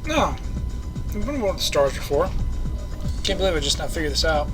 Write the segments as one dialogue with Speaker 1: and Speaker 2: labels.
Speaker 1: No. I've been one of the stars before. Can't believe I just now figured this out.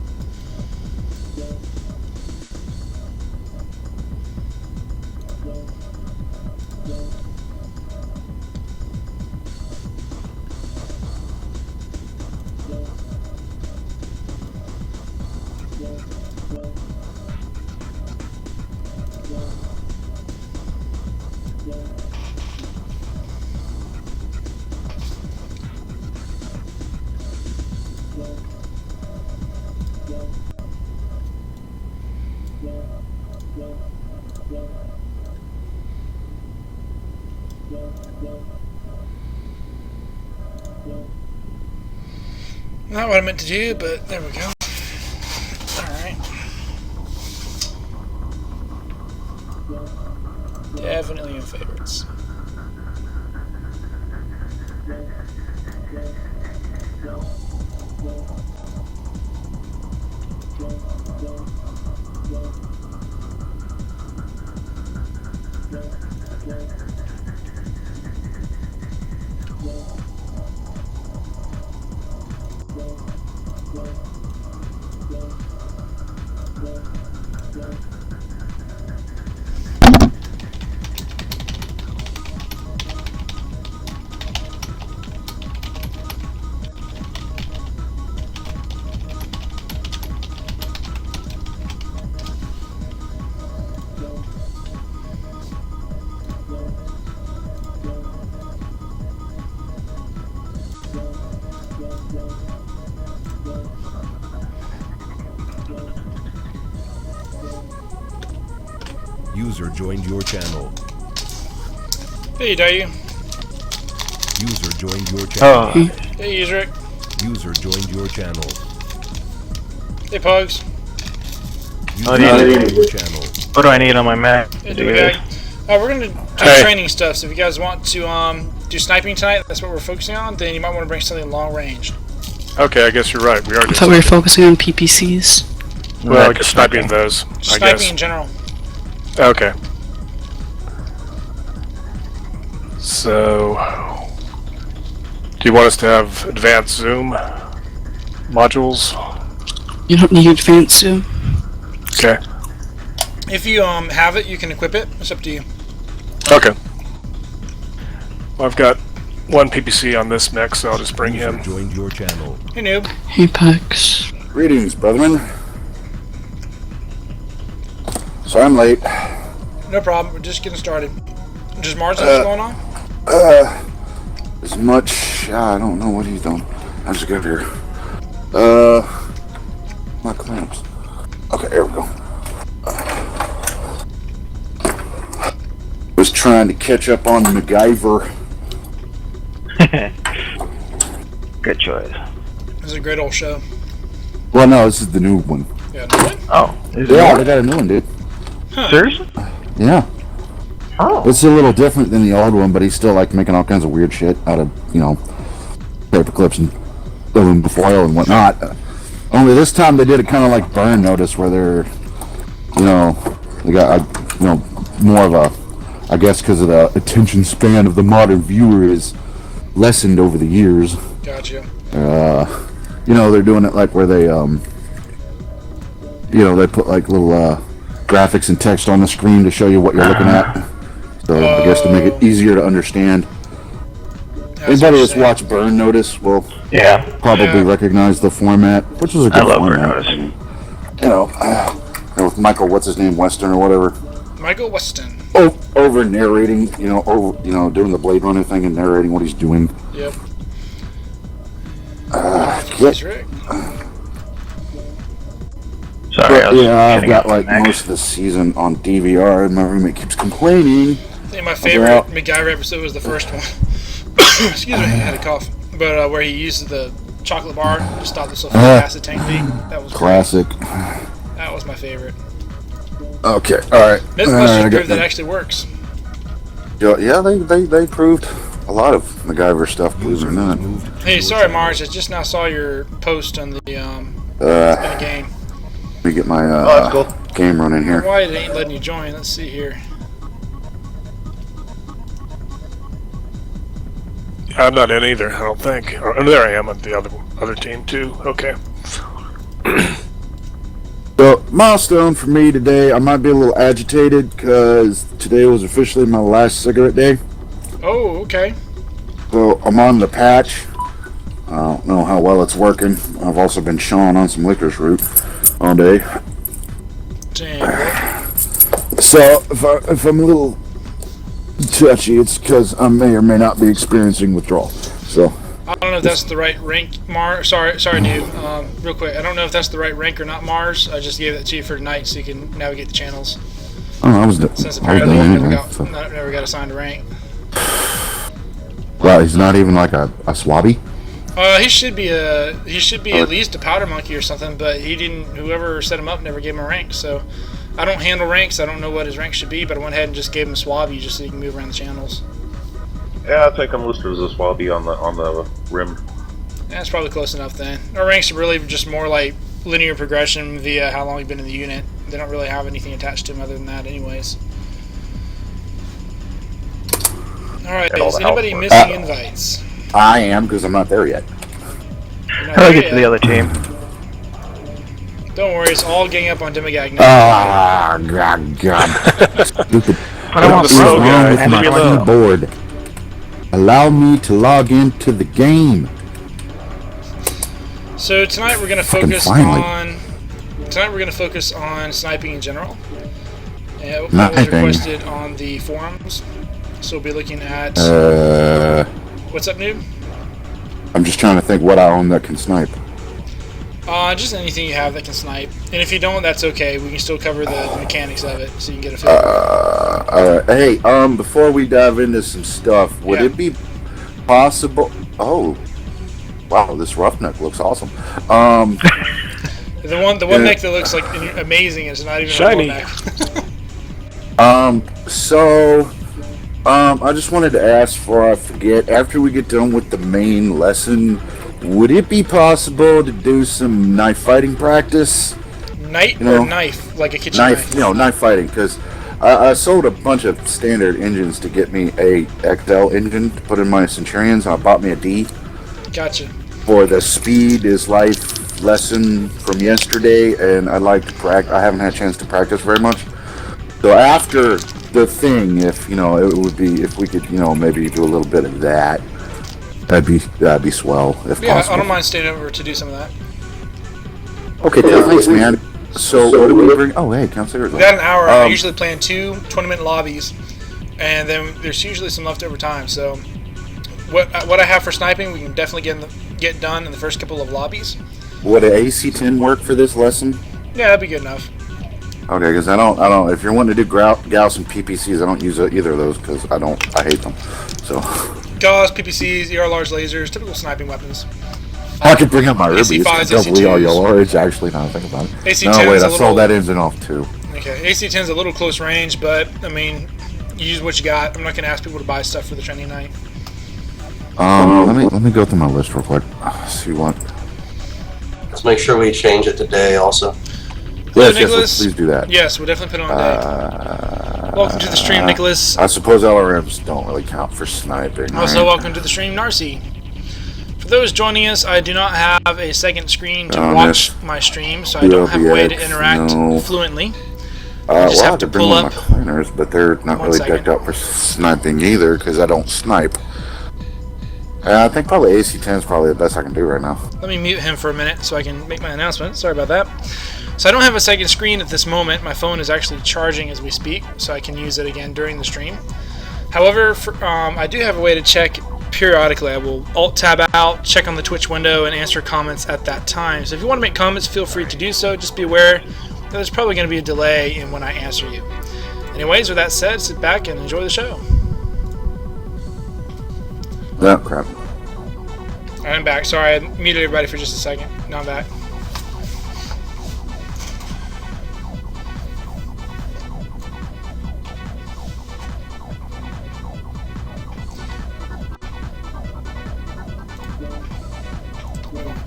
Speaker 1: Not what I meant to do, but there we go. Alright. Definitely in favorites.
Speaker 2: User joined your channel.
Speaker 1: Hey, Dayu.
Speaker 2: User joined your channel.
Speaker 1: Hey, User.
Speaker 2: User joined your channel.
Speaker 1: Hey, Pugs.
Speaker 2: User joined your channel.
Speaker 3: What do I need on my Mac?
Speaker 1: Hey, we're gonna do training stuff, so if you guys want to do sniping tonight, that's what we're focusing on, then you might want to bring something long range.
Speaker 4: Okay, I guess you're right. We are.
Speaker 5: I thought we were focusing on PPCs.
Speaker 4: Well, just sniping those.
Speaker 1: Sniping in general.
Speaker 4: Okay. So, do you want us to have advanced zoom modules?
Speaker 5: You don't need advanced zoom.
Speaker 4: Okay.
Speaker 1: If you have it, you can equip it. It's up to you.
Speaker 4: Okay. Well, I've got one PPC on this mech, so I'll just bring him.
Speaker 2: Joined your channel.
Speaker 1: Hey, noob.
Speaker 5: Hey, Pugs.
Speaker 6: Greetings, brethren. So I'm late.
Speaker 1: No problem. We're just getting started. Does Mars know what's going on?
Speaker 6: As much. I don't know what he's doing. I just got here. My clamps. Okay, there we go. Was trying to catch up on MacGyver.
Speaker 3: Good choice.
Speaker 1: It's a great old show.
Speaker 6: Well, no, this is the new one.
Speaker 1: Yeah, no way?
Speaker 3: Oh, is
Speaker 6: Yeah, they got a new one, dude.
Speaker 1: Huh.
Speaker 3: Seriously?
Speaker 6: Yeah.
Speaker 3: Oh.
Speaker 6: It's a little different than the old one, but he's still like making all kinds of weird shit out of, you know, paper clips and aluminum foil and whatnot. Only this time they did it kind of like Burn Notice, where they're, you know, they got, you know, more of a, I guess because of the attention span of the modern viewer is lessened over the years.
Speaker 1: Gotcha.
Speaker 6: You know, they're doing it like where they, you know, they put like little graphics and text on the screen to show you what you're looking at. So I guess to make it easier to understand. Anybody that's watched Burn Notice will probably recognize the format, which is a good format.
Speaker 3: I love Burn Notice.
Speaker 6: You know, with Michael, what's his name, Western or whatever.
Speaker 1: Michael Weston.
Speaker 6: Over narrating, you know, doing the Blade Runner thing and narrating what he's doing.
Speaker 1: Yep.
Speaker 6: Rick.
Speaker 3: Sorry,
Speaker 6: yeah, I've got like most of the season on DVR, and my roommate keeps complaining.
Speaker 1: I think my favorite MacGyver episode was the first one. Excuse me, I had a cough. But where he used the chocolate bar to stop the sulfuric acid tank leak. That was
Speaker 6: classic.
Speaker 1: Great. That was my favorite.
Speaker 6: Okay, alright.
Speaker 1: Mythbusters proved that actually works.
Speaker 6: Yeah, they proved a lot of MacGyver stuff, believe it or not.
Speaker 1: Hey, sorry Mars, I just now saw your post on the in the game.
Speaker 6: Let me get my
Speaker 3: that's cool.
Speaker 6: game running here.
Speaker 1: Why it ain't letting you join? Let's see here.
Speaker 4: I'm not in either, I don't think. Or, there I am on the other team too. Okay.
Speaker 6: So, milestone for me today. I might be a little agitated because today was officially my last cigarette day.
Speaker 1: Oh, okay.
Speaker 6: So, I'm on the patch. I don't know how well it's working. I've also been chawing on some licorice root all day.
Speaker 1: Damn.
Speaker 6: So, if I'm a little touchy, it's because I may or may not be experiencing withdrawal. So,
Speaker 1: I don't know if that's the right rank, Sorry, noob. Real quick, I don't know if that's the right rank or not, Mars. I just gave that to you for tonight so you can navigate the channels.
Speaker 6: oh, I was
Speaker 1: Since
Speaker 6: I was
Speaker 1: apparently
Speaker 6: done
Speaker 1: you never
Speaker 6: anyway. So.
Speaker 1: never got assigned a rank.
Speaker 6: Well, he's not even like a swabby.
Speaker 1: He should be at least a powder monkey or something, but he didn't. Whoever set him up never gave him a rank. So I don't handle ranks. I don't know what his rank should be, but I went ahead and just gave him a swabby just so he can move around the channels.
Speaker 7: Yeah, I think I'm listed as a swabby on the rim.
Speaker 1: That's probably close enough then. Our ranks are really just more like linear progression via how long you've been in the unit. They don't really have anything attached to them other than that, anyways. All right,
Speaker 7: Got all
Speaker 1: is
Speaker 7: the
Speaker 1: anybody
Speaker 7: health
Speaker 1: missing invites?
Speaker 6: I am because I'm not there yet.
Speaker 1: You're not
Speaker 3: How do I
Speaker 1: there
Speaker 3: get to the
Speaker 1: yet.
Speaker 3: other team?
Speaker 1: Don't worry, it's all gang up on Demigag now.
Speaker 6: Ah, God. Stupid.
Speaker 3: I don't want
Speaker 6: What's
Speaker 4: slow
Speaker 3: slow
Speaker 6: wrong
Speaker 4: guy.
Speaker 6: with
Speaker 3: Has to
Speaker 6: my
Speaker 3: be low.
Speaker 6: keyboard? Allow me to log into the game.
Speaker 1: So tonight we're going to
Speaker 6: Fucking
Speaker 1: focus
Speaker 6: finally.
Speaker 1: on sniping in general. That was
Speaker 6: Sniping.
Speaker 1: requested on the forums. So we'll be looking at what's up, noob?
Speaker 6: I'm just trying to think what I own that can snipe.
Speaker 1: Just anything you have that can snipe. And if you don't, that's okay. We can still cover the mechanics of it, so you can get a feel.
Speaker 6: Hey, before we dive into some stuff, would
Speaker 1: Yeah.
Speaker 6: it be possible? Oh, wow, this roughneck looks awesome.
Speaker 1: The one
Speaker 6: Yeah.
Speaker 1: mech that looks like amazing is not even
Speaker 4: Shiny.
Speaker 1: a mech.
Speaker 6: I just wanted to ask before I forget, after we get done with the main lesson, would it be possible to do some knife fighting practice?
Speaker 1: Knife
Speaker 6: You know,
Speaker 1: or knife, like a kitchen knife.
Speaker 6: Knife fighting, because I sold a bunch of standard engines to get me a XL engine to put in my Centurions, and I bought me a D
Speaker 1: Gotcha.
Speaker 6: for the Speed is Life lesson from yesterday, and I'd like to practice. I haven't had a chance to practice very much. So after the thing, if it would be, if we could, maybe do a little bit of that, that'd be swell if
Speaker 1: Yeah,
Speaker 6: possible.
Speaker 1: I don't mind staying over to do some of that.
Speaker 6: Okay, thanks, man. So what do we bring? Oh, hey, Councilor.
Speaker 1: We got an hour. I usually plan 2 20-minute lobbies, and then there's usually some leftover time. So what I have for sniping, we can definitely get done in the first couple of lobbies.
Speaker 6: Would an AC-10 work for this lesson?
Speaker 1: Yeah, that'd be good enough.
Speaker 6: Okay, because I don't. If you're wanting to do Gauss and PPCs, I don't use either of those because I hate them. So
Speaker 1: Gauss, PPCs, ER large lasers, typical sniping weapons.
Speaker 6: I could bring up my Ruby.
Speaker 1: AC5s,
Speaker 6: It's double ER
Speaker 1: AC2s.
Speaker 6: yellow. It's actually not think about it.
Speaker 1: AC10's
Speaker 6: No, wait,
Speaker 1: a
Speaker 6: I sold
Speaker 1: little-
Speaker 6: that engine off too.
Speaker 1: Okay, AC-10's a little close range, but I mean, you use what you got. I'm not gonna ask people to buy stuff for the training night.
Speaker 6: Let me go through my list real quick. See what.
Speaker 8: Let's make sure we change it today also.
Speaker 1: Hello,
Speaker 6: Yes,
Speaker 1: Nicholas.
Speaker 6: please do that.
Speaker 1: Yes, we'll definitely put it on day. Welcome to the stream, Nicholas.
Speaker 6: I suppose LRMs don't really count for sniping.
Speaker 1: Also,
Speaker 6: right?
Speaker 1: welcome to the stream, Narcy. For those joining us, I do not have a second screen to
Speaker 6: Oh,
Speaker 1: watch
Speaker 6: yes.
Speaker 1: my stream, so I don't have a way to
Speaker 6: POVX,
Speaker 1: interact
Speaker 6: no.
Speaker 1: fluently.
Speaker 6: Well,
Speaker 1: just
Speaker 6: I
Speaker 1: have
Speaker 6: have
Speaker 1: to
Speaker 6: to bring
Speaker 1: pull
Speaker 6: one
Speaker 1: up.
Speaker 6: of my cleaners, but they're not
Speaker 1: One
Speaker 6: really
Speaker 1: second.
Speaker 6: decked out for sniping either because I don't snipe. I think probably AC-10 is probably the best I can do right now.
Speaker 1: Let me mute him for a minute so I can make my announcement. Sorry about that. So I don't have a second screen at this moment. My phone is actually charging as we speak, so I can use it again during the stream. However, I do have a way to check periodically. I will Alt-tab out, check on the Twitch window, and answer comments at that time. So if you want to make comments, feel free to do so. Just be aware that there's probably going to be a delay in when I answer you. Anyways, with that said, sit back and enjoy the show.
Speaker 6: Oh, crap.
Speaker 1: I'm back. Sorry, I muted everybody for just a second. Now I'm back.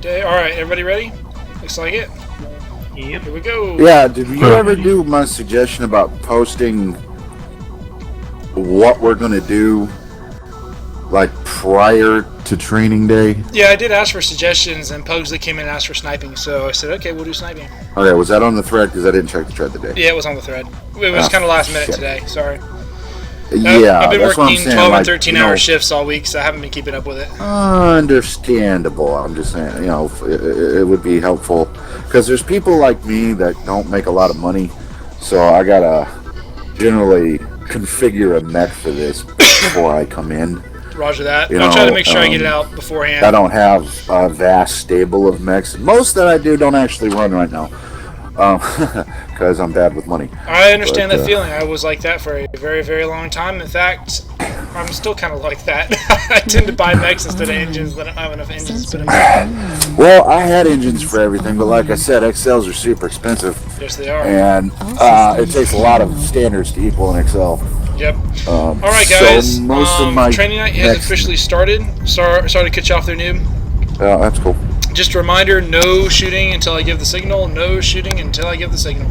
Speaker 1: Alright, everybody ready? Looks like it.
Speaker 3: Yep.
Speaker 1: Here we go.
Speaker 6: Yeah, did you ever do my suggestion about posting what we're gonna do, like prior to training day?
Speaker 1: Yeah, I did ask for suggestions, and Pugsley came in and asked for sniping, so I said, okay, we'll do sniping.
Speaker 6: Okay, was that on the thread? Because I didn't check the thread today.
Speaker 1: Yeah, it was on the thread. It was kind of last minute
Speaker 6: shit.
Speaker 1: today, sorry.
Speaker 6: Yeah,
Speaker 1: I've been
Speaker 6: that's what I'm
Speaker 1: working
Speaker 6: saying.
Speaker 1: 12
Speaker 6: like,
Speaker 1: and 13-hour shifts all week, so I haven't been keeping up with it.
Speaker 6: Understandable. I'm just saying, it would be helpful because there's people like me that don't make a lot of money, so I gotta generally configure a mech for this before I come in.
Speaker 1: Roger that.
Speaker 6: You
Speaker 1: I'll try to
Speaker 6: know,
Speaker 1: make sure I get it out beforehand.
Speaker 6: I don't have a vast stable of mechs. Most that I do don't actually run right now because I'm bad with money.
Speaker 1: I understand that feeling. I was like that for a very, very long time. In fact, I'm still kind of like that. I tend to buy mechs instead of engines when I don't have enough engines to put in.
Speaker 6: Well, I had engines for everything, but like I said, XLs are super expensive.
Speaker 1: Yes, they are.
Speaker 6: And it takes a lot of standards to equal an XL.
Speaker 1: Yep. All right, guys.
Speaker 6: So most of my
Speaker 1: training night has officially started. Sorry to cut you off there, noob.
Speaker 6: That's cool.
Speaker 1: Just a reminder: no shooting until I give the signal. No shooting until I give the signal.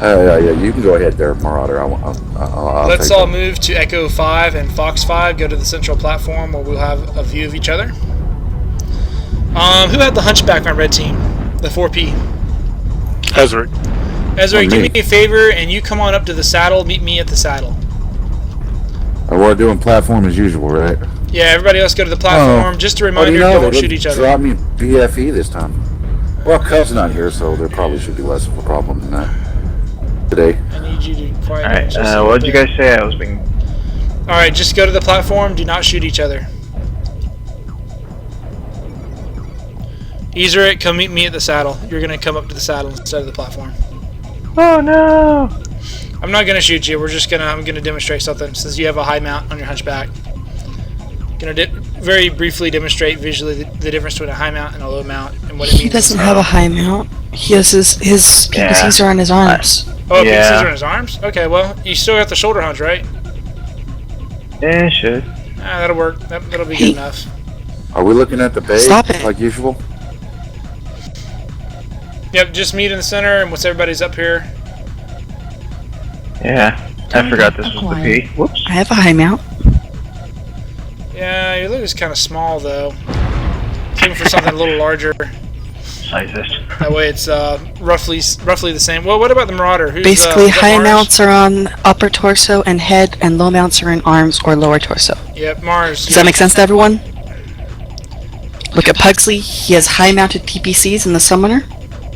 Speaker 6: Yeah, you can go ahead there, Marauder. I'll
Speaker 1: Let's
Speaker 6: take
Speaker 1: all
Speaker 6: that.
Speaker 1: move to Echo 5 and Fox 5. Go to the central platform where we'll have a view of each other. Who had the hunchback on red team? The 4P.
Speaker 4: Ezra.
Speaker 1: Ezra, do me a favor and you come on up to the saddle. Meet me at the saddle.
Speaker 6: We're doing platform as usual, right?
Speaker 1: Yeah, everybody else go to the platform. Just a reminder, don't shoot each other.
Speaker 6: Drop me BFE this time. Well, Cub's not here, so there probably should be less of a problem than that today.
Speaker 1: I need you to quiet
Speaker 3: Alright,
Speaker 1: down.
Speaker 3: what did you guys say? I was being...
Speaker 1: Alright, just go to the platform. Do not shoot each other. Ezra, come meet me at the saddle. You're going to come up to the saddle instead of the platform.
Speaker 3: Oh no!
Speaker 1: I'm not going to shoot you. I'm going to demonstrate something since you have a high mount on your hunchback. Going to very briefly demonstrate visually the difference between a high mount and a low mount and what it means.
Speaker 5: He doesn't have a high mount. He has his PPCs are on his arms.
Speaker 1: Oh,
Speaker 3: Yeah.
Speaker 1: PCs are in his arms? Okay, well, you still got the shoulder hunch, right?
Speaker 3: Yeah, it should.
Speaker 1: That'll work. That'll be
Speaker 5: Hey.
Speaker 1: good enough.
Speaker 6: Are we looking at the bay
Speaker 5: Stop it.
Speaker 6: like usual?
Speaker 1: Yep, just meet in the center, and once everybody's up here.
Speaker 3: Yeah. I forgot this was the P. Whoops.
Speaker 5: I have a high mount.
Speaker 1: Yeah, your loot is kind of small, though. Looking for something a little larger.
Speaker 3: Sizes.
Speaker 1: That way it's roughly the same. Well, what about the Marauder? Who's,
Speaker 5: Basically,
Speaker 1: is that
Speaker 5: high
Speaker 1: Mars?
Speaker 5: mounts are on upper torso and head, and low mounts are in arms or lower torso.
Speaker 1: Yep, Mars.
Speaker 5: Does that make sense to everyone? Look at Pugsley. He has high mounted PPCs in the summoner.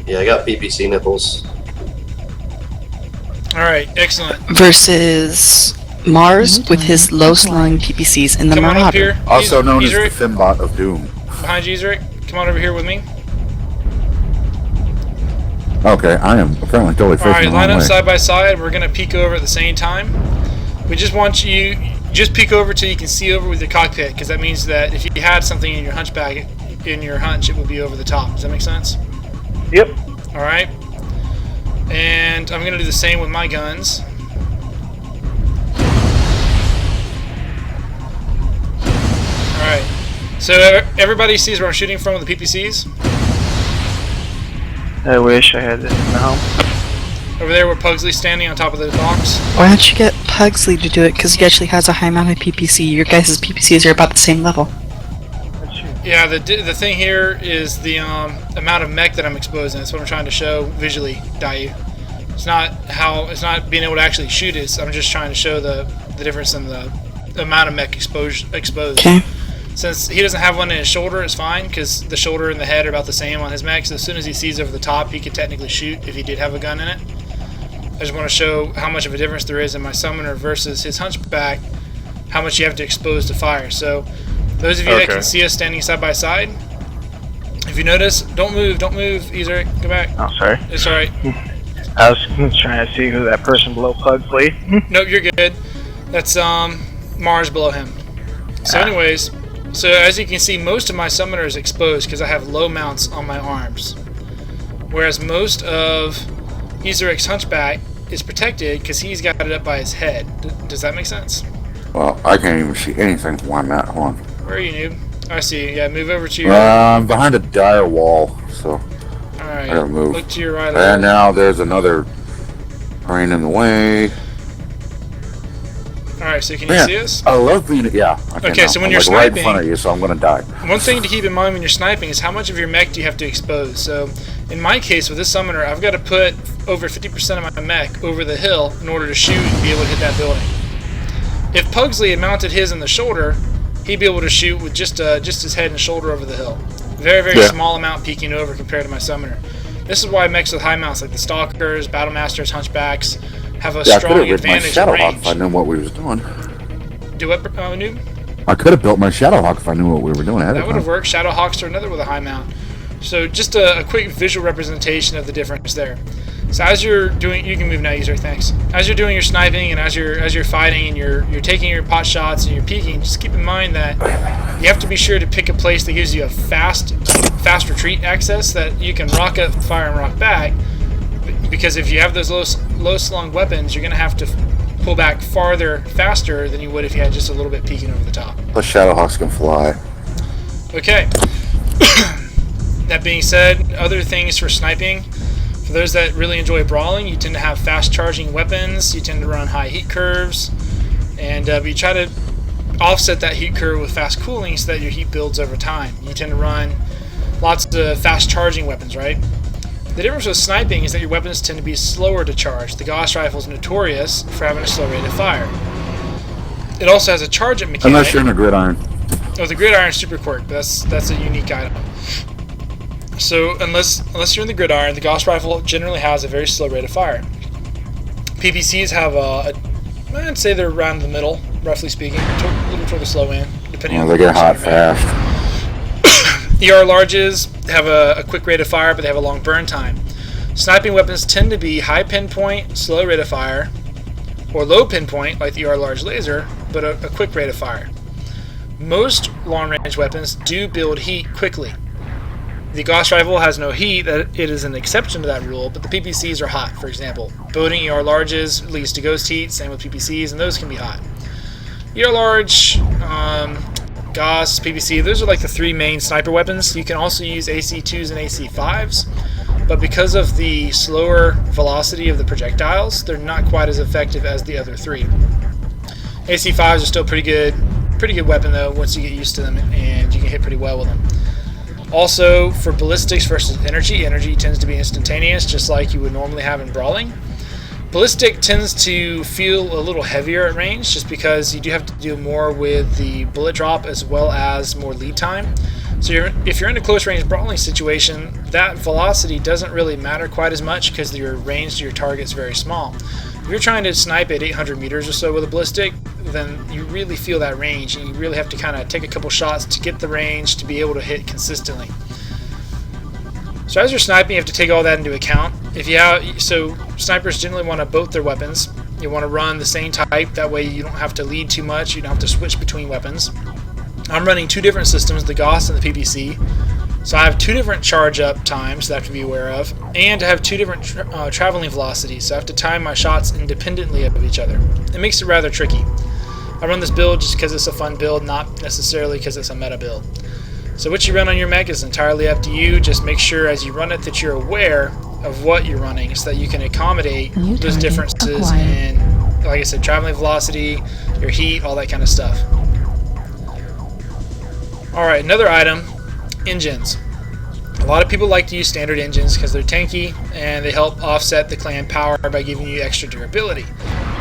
Speaker 8: Yeah, I got PPC nipples.
Speaker 1: Alright, excellent.
Speaker 5: Versus Mars with his low slung PPCs in the
Speaker 1: Come on up
Speaker 5: Marauder.
Speaker 1: here.
Speaker 6: Also known as the
Speaker 1: Ezra,
Speaker 6: Fimbot of Doom.
Speaker 1: behind you, Ezra. Come on over here with me.
Speaker 6: Okay, I am apparently totally facing
Speaker 1: Alright,
Speaker 6: the
Speaker 1: line
Speaker 6: wrong
Speaker 1: up
Speaker 6: way.
Speaker 1: side by side. We're going to peek over at the same time. We just want you... Just peek over till you can see over with your cockpit, because that means that if you had something in your hunchback, in your hunch, it would be over the top. Does that make sense?
Speaker 3: Yep.
Speaker 1: Alright. And I'm going to do the same with my guns. Alright. So everybody sees where I'm shooting from with the PPCs?
Speaker 3: I wish I had this now.
Speaker 1: Over there where Pugsley's standing on top of the box.
Speaker 5: Why don't you get Pugsley to do it? Because he actually has a high mounted PPC. Your guys' PPCs are about the same level.
Speaker 1: Yeah, the thing here is the amount of mech that I'm exposing. That's what I'm trying to show visually, Dayu. It's not being able to actually shoot it. I'm just trying to show the difference in the amount of mech exposed.
Speaker 5: Okay.
Speaker 1: Since he doesn't have one in his shoulder, it's fine, because the shoulder and the head are about the same on his mech, so as soon as he sees over the top, he could technically shoot if he did have a gun in it. I just want to show how much of a difference there is in my summoner versus his hunchback, how much you have to expose to fire. So, those of you that can see us standing side by side, if you notice, don't move, Ezra, go back.
Speaker 3: Oh, sorry.
Speaker 1: It's alright.
Speaker 3: I was trying to see who that person below Pugsley.
Speaker 1: Nope, you're good. That's Mars below him. So anyways, so as you can see, most of my summoner is exposed because I have low mounts on my arms. Whereas most of Ezeric's hunchback is protected because he's got it up by his head. Does that make sense?
Speaker 6: Well, I can't even see anything from where I'm at. Hold on.
Speaker 1: Where are you, noob? I see you. Yeah, move over to your...
Speaker 6: I'm behind a dire wall, so...
Speaker 1: Alright.
Speaker 6: I gotta move.
Speaker 1: Look to your right.
Speaker 6: And now there's another train in the way.
Speaker 1: Alright, so can you
Speaker 6: Man,
Speaker 1: see us?
Speaker 6: I love being. Yeah. I can
Speaker 1: Okay,
Speaker 6: now.
Speaker 1: so when
Speaker 6: I'm
Speaker 1: you're
Speaker 6: like right in
Speaker 1: sniping-
Speaker 6: front of you, so I'm gonna die.
Speaker 1: One thing to keep in mind when you're sniping is how much of your mech do you have to expose. So, in my case with this summoner, I've got to put over 50% of my mech over the hill in order to shoot and be able to hit that building. If Pugsley had mounted his in the shoulder, he'd be able to shoot with just his head and shoulder over the hill. Very, very small amount peeking over compared to my summoner. This is why mechs with high mounts like the Stalkers, Battlemasters, Hunchbacks have a strong advantage in
Speaker 6: Shadowhawk
Speaker 1: range.
Speaker 6: if I knew what we was doing.
Speaker 1: Do what, Noob?
Speaker 6: I could have built my Shadowhawk if I knew what we were doing ahead
Speaker 1: That
Speaker 6: of
Speaker 1: would
Speaker 6: time.
Speaker 1: have worked. Shadowhawks are another with a high mount. So just a quick visual representation of the difference there. So as you're doing, you can move now, user. Thanks. As you're doing your sniping and as you're fighting and you're taking your pot shots and you're peeking, just keep in mind that you have to be sure to pick a place that gives you a fast retreat access that you can rock up, fire, and rock back. Because if you have those low slung weapons, you're gonna have to pull back farther, faster than you would if you had just a little bit peeking over the top.
Speaker 6: The Shadowhawks can fly.
Speaker 1: Okay. That being said, other things for sniping. For those that really enjoy brawling, you tend to have fast charging weapons, you tend to run high heat curves, and you try to offset that heat curve with fast cooling so that your heat builds over time. You tend to run lots of fast charging weapons, right? The difference with sniping is that your weapons tend to be slower to charge. The Gauss rifle is notorious for having a slow rate of fire. It also has a charge-up mechanic.
Speaker 6: Unless you're in a gridiron.
Speaker 1: Oh, the gridiron super quirk. That's a unique item. So unless you're in the gridiron, the Gauss rifle generally has a very slow rate of fire. PPCs have I'd say they're around the middle, roughly speaking, a little toward the slow end, depending on
Speaker 6: They get hot fast.
Speaker 1: ER larges have a quick rate of fire, but they have a long burn time. Sniping weapons tend to be high pinpoint, slow rate of fire, or low pinpoint, like the ER large laser, but a quick rate of fire. Most long-range weapons do build heat quickly. The Gauss rifle has no heat, it is an exception to that rule, but the PPCs are hot, for example. Building ER larges leads to ghost heat, same with PPCs, and those can be hot. ER large, Gauss, PPC, those are like the three main sniper weapons. You can also use AC2s and AC5s, but because of the slower velocity of the projectiles, they're not quite as effective as the other three. AC5s are still pretty good weapon though once you get used to them, and you can hit pretty well with them. Also, for ballistics versus energy tends to be instantaneous, just like you would normally have in brawling. Ballistic tends to feel a little heavier at range, just because you do have to do more with the bullet drop as well as more lead time. So if you're in a close range brawling situation, that velocity doesn't really matter quite as much because your range to your target is very small. If you're trying to snipe at 800 meters or so with a ballistic, then you really feel that range, and you really have to kind of take a couple shots to get the range to be able to hit consistently. So as you're sniping, you have to take all that into account. So snipers generally want to both their weapons. You want to run the same type, that way you don't have to lead too much, you don't have to switch between weapons. I'm running two different systems, the Gauss and the PPC. So I have two different charge up times that I have to be aware of, and I have two different traveling velocities, so I have to time my shots independently of each other. It makes it rather tricky. I run this build just because it's a fun build, not necessarily because it's a meta build. So what you run on your mech is entirely up to you. Just make sure as you run it that you're aware of what you're running so that you can accommodate those differences in, like I said, traveling velocity, your heat, all that kind of stuff. Alright, another item, engines. A lot of people like to use standard engines because they're tanky and they help offset the clan power by giving you extra durability.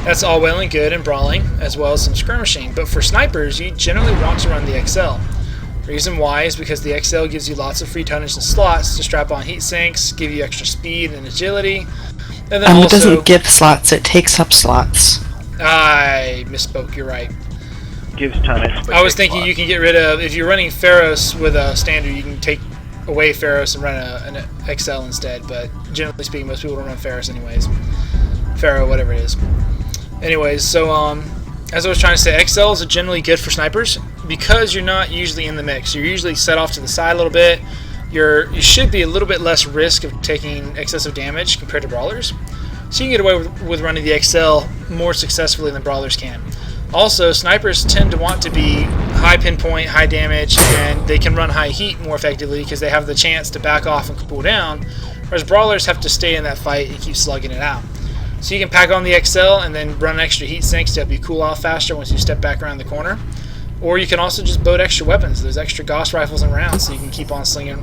Speaker 1: That's all well and good in brawling, as well as some skirmishing, but for snipers, you generally want to run the XL. The reason why is because the XL gives you lots of free tonnage and slots to strap on heat sinks, give you extra speed and agility, and then
Speaker 5: it doesn't give slots, it takes up slots.
Speaker 1: I misspoke, you're right.
Speaker 3: Gives tonnage. But
Speaker 1: I was thinking you can get rid of, if you're running Pharos with a standard, you can take away Pharos and run an XL instead, but generally speaking, most people don't run Pharos anyways. Pharaoh, whatever it is. Anyways, so as I was trying to say, XLs are generally good for snipers because you're not usually in the mix. You're usually set off to the side a little bit. You should be a little bit less risk of taking excessive damage compared to brawlers. So you can get away with running the XL more successfully than brawlers can. Also, snipers tend to want to be high pinpoint, high damage, and they can run high heat more effectively because they have the chance to back off and cool down Whereas brawlers have to stay in that fight and keep slugging it out. So you can pack on the XL and then run extra heat sinks to help you cool off faster once you step back around the corner. Or you can also just boat extra weapons. There's extra Gauss rifles and rounds, so you can keep on slinging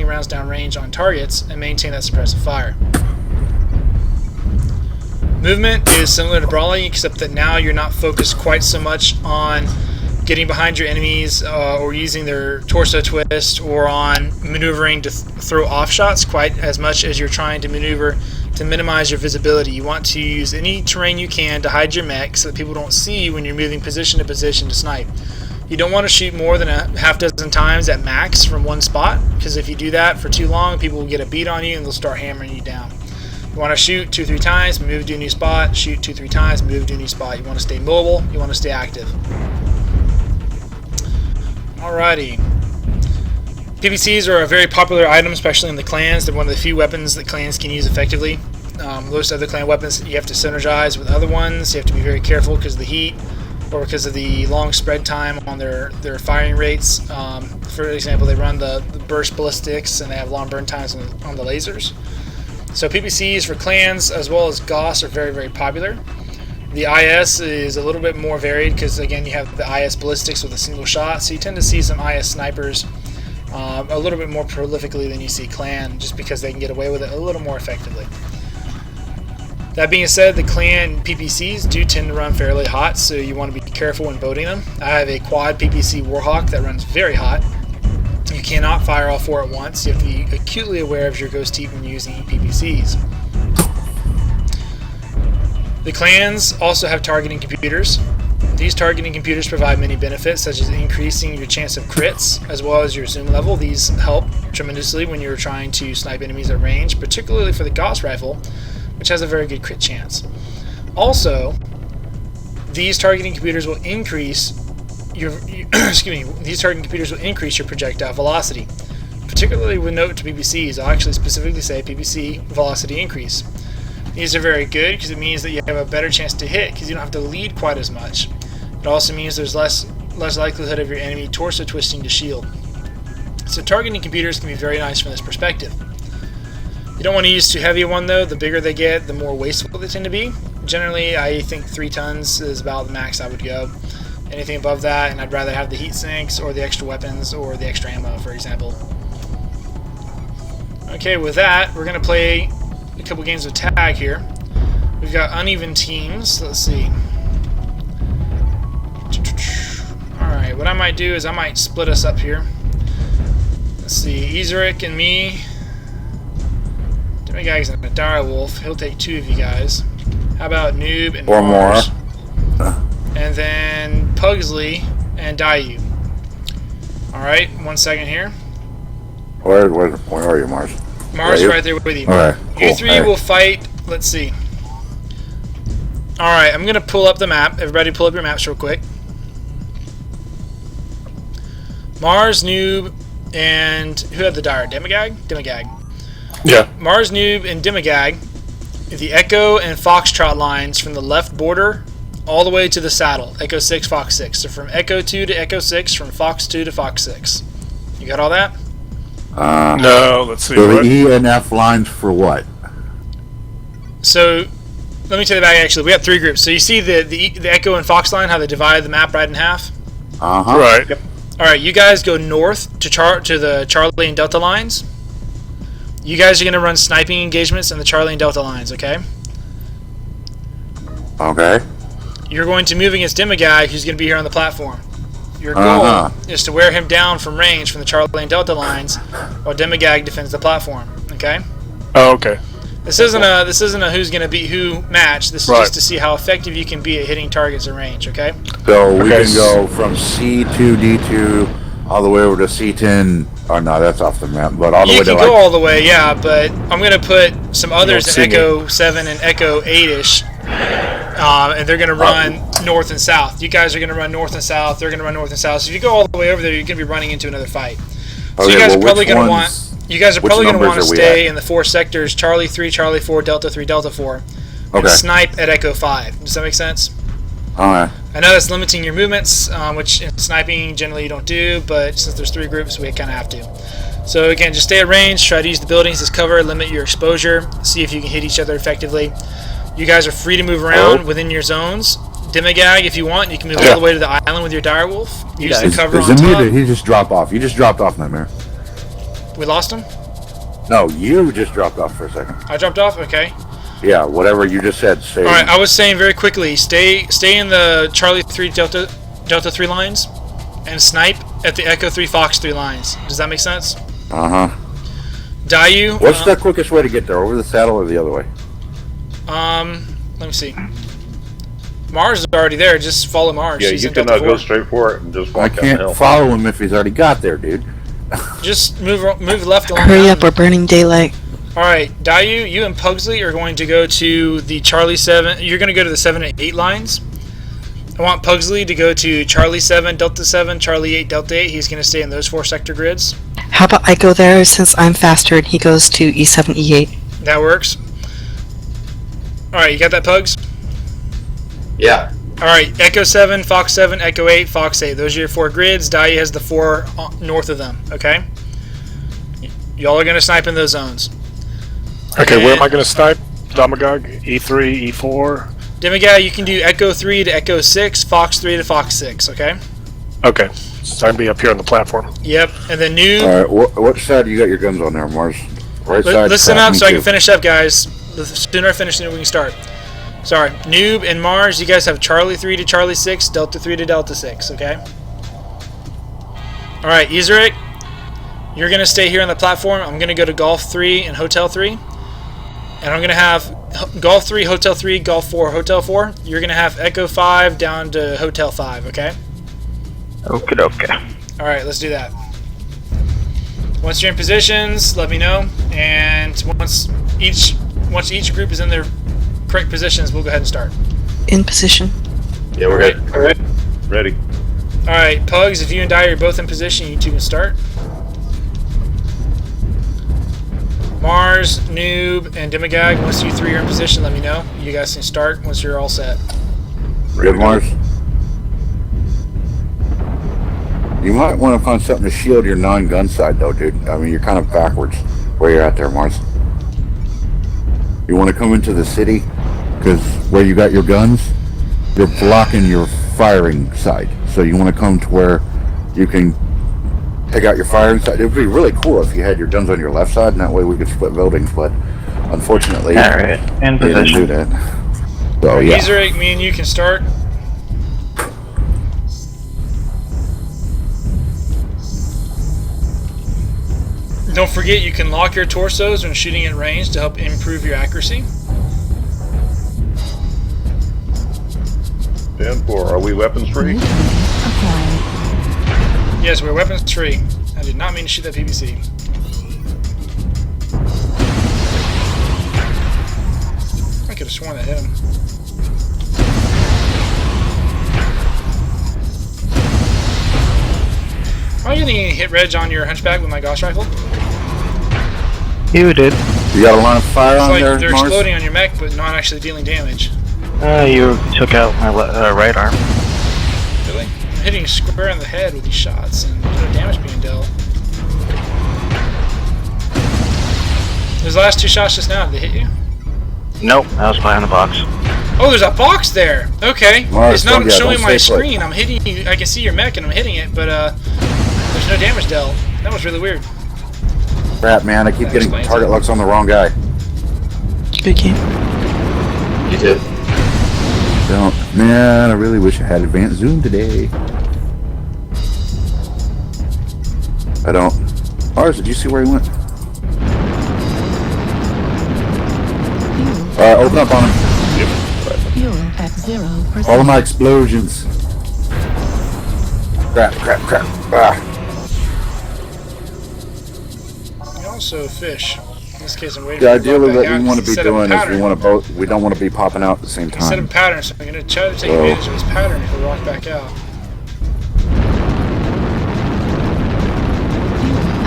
Speaker 1: rounds down range on targets and maintain that suppressive fire. Movement is similar to brawling, except that now you're not focused quite so much on getting behind your enemies or using their torso twist or on maneuvering to throw off shots quite as much as you're trying to maneuver to minimize your visibility. You want to use any terrain you can to hide your mech so that people don't see you when you're moving position to position to snipe. You don't want to shoot more than a half dozen times at max from one spot, because if you do that for too long, people will get a beat on you and they'll start hammering you down. You want to shoot 2-3 times, move to a new spot, shoot 2-3 times, move to a new spot. You want to stay mobile, you want to stay active. Alrighty. PPCs are a very popular item, especially in the clans. They're one of the few weapons that clans can use effectively. Most other clan weapons you have to synergize with other ones. You have to be very careful because of the heat or because of the long spread time on their firing rates. For example, they run the burst ballistics and they have long burn times on the lasers. So PPCs for clans as well as Gauss are very, very popular. The IS is a little bit more varied because, again, you have the IS ballistics with a single shot, so you tend to see some IS snipers a little bit more prolifically than you see clan, just because they can get away with it a little more effectively. That being said, the clan PPCs do tend to run fairly hot, so you want to be careful when boating them. I have a quad PPC Warhawk that runs very hot. You cannot fire all four at once. You have to be acutely aware of your ghost heat when using PPCs. The clans also have targeting computers. These targeting computers provide many benefits, such as increasing your chance of crits, as well as your zoom level. These help tremendously when you're trying to snipe enemies at range, particularly for the Gauss rifle, which has a very good crit chance. Also, these targeting computers will increase these targeting computers will increase your projectile velocity. Particularly with note to PPCs, I'll actually specifically say PPC velocity increase. These are very good because it means that you have a better chance to hit because you don't have to lead quite as much. It also means there's less likelihood of your enemy torso twisting to shield. So targeting computers can be very nice from this perspective. You don't want to use too heavy a one though. The bigger they get, the more wasteful they tend to be. Generally, I think 3 tons is about the max I would go. Anything above that, and I'd rather have the heat sinks or the extra weapons or the extra ammo, for example. Okay, with that, we're going to play a couple games of tag here. We've got uneven teams. Let's see. Alright, what I might do is I might split us up here. Let's see, Ezeric and me. Demigag's and a Direwolf. He'll take 2 of you guys. How about Noob and Mars? And then Pugsley and Dayu. Alright, 1 second here.
Speaker 6: Where are you, Mars?
Speaker 1: Mars is right there with you.
Speaker 6: Alright, cool.
Speaker 1: You 3 will fight. Let's see. Alright, I'm going to pull up the map. Everybody pull up your maps real quick. Mars, Noob, and who had the Dire? Demigag? Demigag.
Speaker 4: Yeah.
Speaker 1: Mars, Noob, and Demigag. The Echo and Foxtrot lines from the left border all the way to the saddle. Echo 6, Fox 6. So from Echo 2 to Echo 6, from Fox 2 to Fox 6. You got all that?
Speaker 4: No, let's see.
Speaker 6: So the E and F lines for what?
Speaker 1: So, let me tell you back actually. We have 3 groups. So you see the Echo and Fox line, how they divided the map right in half?
Speaker 6: Uh-huh.
Speaker 4: Right. Yep.
Speaker 1: Alright, you guys go north to the Charlie and Delta lines. You guys are going to run sniping engagements in the Charlie and Delta lines, okay?
Speaker 6: Okay.
Speaker 1: You're going to move against Demigag, who's going to be here on the platform. Your goal is to wear him down from range from the Charlie and Delta lines while Demigag defends the platform, okay?
Speaker 4: Oh, okay.
Speaker 1: This isn't a who's going to beat who match. This is just to see how effective you can be at hitting targets at range, okay?
Speaker 6: So we can go from C2, D2, all the way over to C10. Oh, no, that's off the map. But all the way to
Speaker 1: You can go all the way, yeah, but I'm going to put some others in Echo 7 and Echo 8-ish. And they're going to run north and south. You guys are going to run north and south. They're going to run north and south. So if you go all the way over there, you're going to be running into another fight. So you guys are probably going to want. You guys are probably going to want to stay in the 4 sectors: Charlie 3, Charlie 4, Delta 3, Delta 4, and snipe at Echo 5. Does that make sense?
Speaker 6: Alright.
Speaker 1: I know that's limiting your movements, which in sniping generally you don't do, but since there's 3 groups, we kind of have to. So again, just stay at range, try to use the buildings as cover, limit your exposure, see if you can hit each other effectively. You guys are free to move around within your zones. Demigag, if you want, you can move all the way to the island with your direwolf. Use the cover on top.
Speaker 6: Did he just drop off? You just dropped off, Nightmare.
Speaker 1: We lost him?
Speaker 6: No, you just dropped off for a second.
Speaker 1: I dropped off? Okay.
Speaker 6: Yeah, whatever you just said. Stay.
Speaker 1: Alright, I was saying very quickly, stay in the Charlie 3 Delta 3 lines and snipe at the Echo 3 Fox 3 lines. Does that make sense?
Speaker 6: Uh-huh.
Speaker 1: Dayu.
Speaker 6: What's the quickest way to get there? Over the saddle or the other way?
Speaker 1: Let me see. Mars is already there. Just follow Mars.
Speaker 7: Yeah,
Speaker 1: He's
Speaker 7: you
Speaker 1: in
Speaker 7: can
Speaker 1: Delta 4.
Speaker 7: go straight for it and just walk
Speaker 6: I
Speaker 7: down the
Speaker 6: can't
Speaker 7: hill.
Speaker 6: follow him if he's already got there, dude.
Speaker 1: Just move left along.
Speaker 5: Hurry
Speaker 1: the
Speaker 5: up, we're burning daylight.
Speaker 1: Alright, Dayu, you and Pugsley are going to go to the Charlie 7. You're going to go to the 7 and 8 lines. I want Pugsley to go to Charlie 7, Delta 7, Charlie 8, Delta 8. He's going to stay in those 4 sector grids.
Speaker 5: How about I go there since I'm faster and he goes to E7, E8?
Speaker 1: That works. Alright, you got that, Pugs?
Speaker 8: Yeah.
Speaker 1: Alright, Echo 7, Fox 7, Echo 8, Fox 8. Those are your 4 grids. Dayu has the 4 north of them, okay? Y'all are going to snipe in those zones.
Speaker 4: Okay, where am I going to snipe? Demigag, E3, E4.
Speaker 1: Demigag, you can do Echo 3 to Echo 6, Fox 3 to Fox 6, okay?
Speaker 4: Okay, so I'm be up here on the platform.
Speaker 1: Yep, and then Noob.
Speaker 6: Alright, what side you got your guns on there, Mars? Right side?
Speaker 1: Listen
Speaker 6: crap,
Speaker 1: up
Speaker 6: me
Speaker 1: so I can
Speaker 6: too.
Speaker 1: finish up, guys. The sooner I finish, the sooner we can start. Sorry, Noob and Mars, you guys have Charlie 3 to Charlie 6, Delta 3 to Delta 6, okay? Alright, Ezeric, you're going to stay here on the platform. I'm going to go to Golf 3 and Hotel 3. And I'm going to have Golf 3, Hotel 3, Golf 4, Hotel 4. You're going to have Echo 5 down to Hotel 5, okay?
Speaker 3: Okay.
Speaker 1: Alright, let's do that. Once you're in positions, let me know. And once each group is in their correct positions, we'll go ahead and start.
Speaker 5: In position.
Speaker 8: Yeah, we're good.
Speaker 7: Alright. Ready.
Speaker 1: Alright, Pugs, if you and Dyer are both in position, you two can start. Mars, Noob, and Demigag, once you 3 are in position, let me know. You guys can start once you're all set.
Speaker 6: Good, Mars. You might want to find something to shield your non-gun side, though, dude. I mean, you're kind of backwards where you're at there, Mars. You want to come into the city, because where you got your guns, you're blocking your firing side. So you want to come to where you can take out your firing side. It would be really cool if you had your guns on your left side, and that way we could split buildings, but unfortunately,
Speaker 3: Alright, in
Speaker 6: they didn't do
Speaker 3: position.
Speaker 6: that. So, yeah.
Speaker 1: Ezeric, me and you can start. Don't forget, you can lock your torsos when shooting at range to help improve your accuracy.
Speaker 7: 10-4. Are we weapons free?
Speaker 1: Yes, we're weapons free. I did not mean to shoot that PVC. I could have sworn that hit him. Are you getting any hit reg on your hunchback with my Gauss rifle?
Speaker 3: You did.
Speaker 6: You got a line of fire
Speaker 1: It's
Speaker 6: on
Speaker 1: like
Speaker 6: there,
Speaker 1: they're
Speaker 6: Mars?
Speaker 1: exploding on your mech, but not actually dealing damage.
Speaker 3: You took out my right arm.
Speaker 1: Really? I'm hitting you square in the head with these shots, and there's no damage being dealt. Those last 2 shots just now, did they hit you?
Speaker 3: Nope, I was behind the box.
Speaker 1: Oh, there's a box there! Okay.
Speaker 6: Mars,
Speaker 1: It's not
Speaker 6: don't
Speaker 1: showing my
Speaker 6: stay put.
Speaker 1: screen. I'm hitting you. I can see your mech and I'm hitting it, but there's no damage dealt. That was really weird.
Speaker 6: Crap, man, I keep getting
Speaker 1: explains
Speaker 6: target
Speaker 1: it.
Speaker 6: locks on the wrong guy.
Speaker 5: Good game.
Speaker 8: You too.
Speaker 6: Don't. Man, I really wish I had advanced zoom today. I don't. Mars, did you see where he went? Alright, open up on him.
Speaker 9: Fuel at 0%.
Speaker 6: All of my explosions. Crap. Ah.
Speaker 1: You also fish. In this case, I'm waiting
Speaker 6: The
Speaker 1: for
Speaker 6: ideally
Speaker 1: back
Speaker 6: what
Speaker 1: out
Speaker 6: we want to be
Speaker 1: set up a
Speaker 6: doing is
Speaker 1: pattern.
Speaker 6: we don't want to be popping out at the same
Speaker 1: Set up a
Speaker 6: time.
Speaker 1: pattern, so I'm going to try to take
Speaker 6: Oh.
Speaker 1: advantage of this pattern if we walk back out.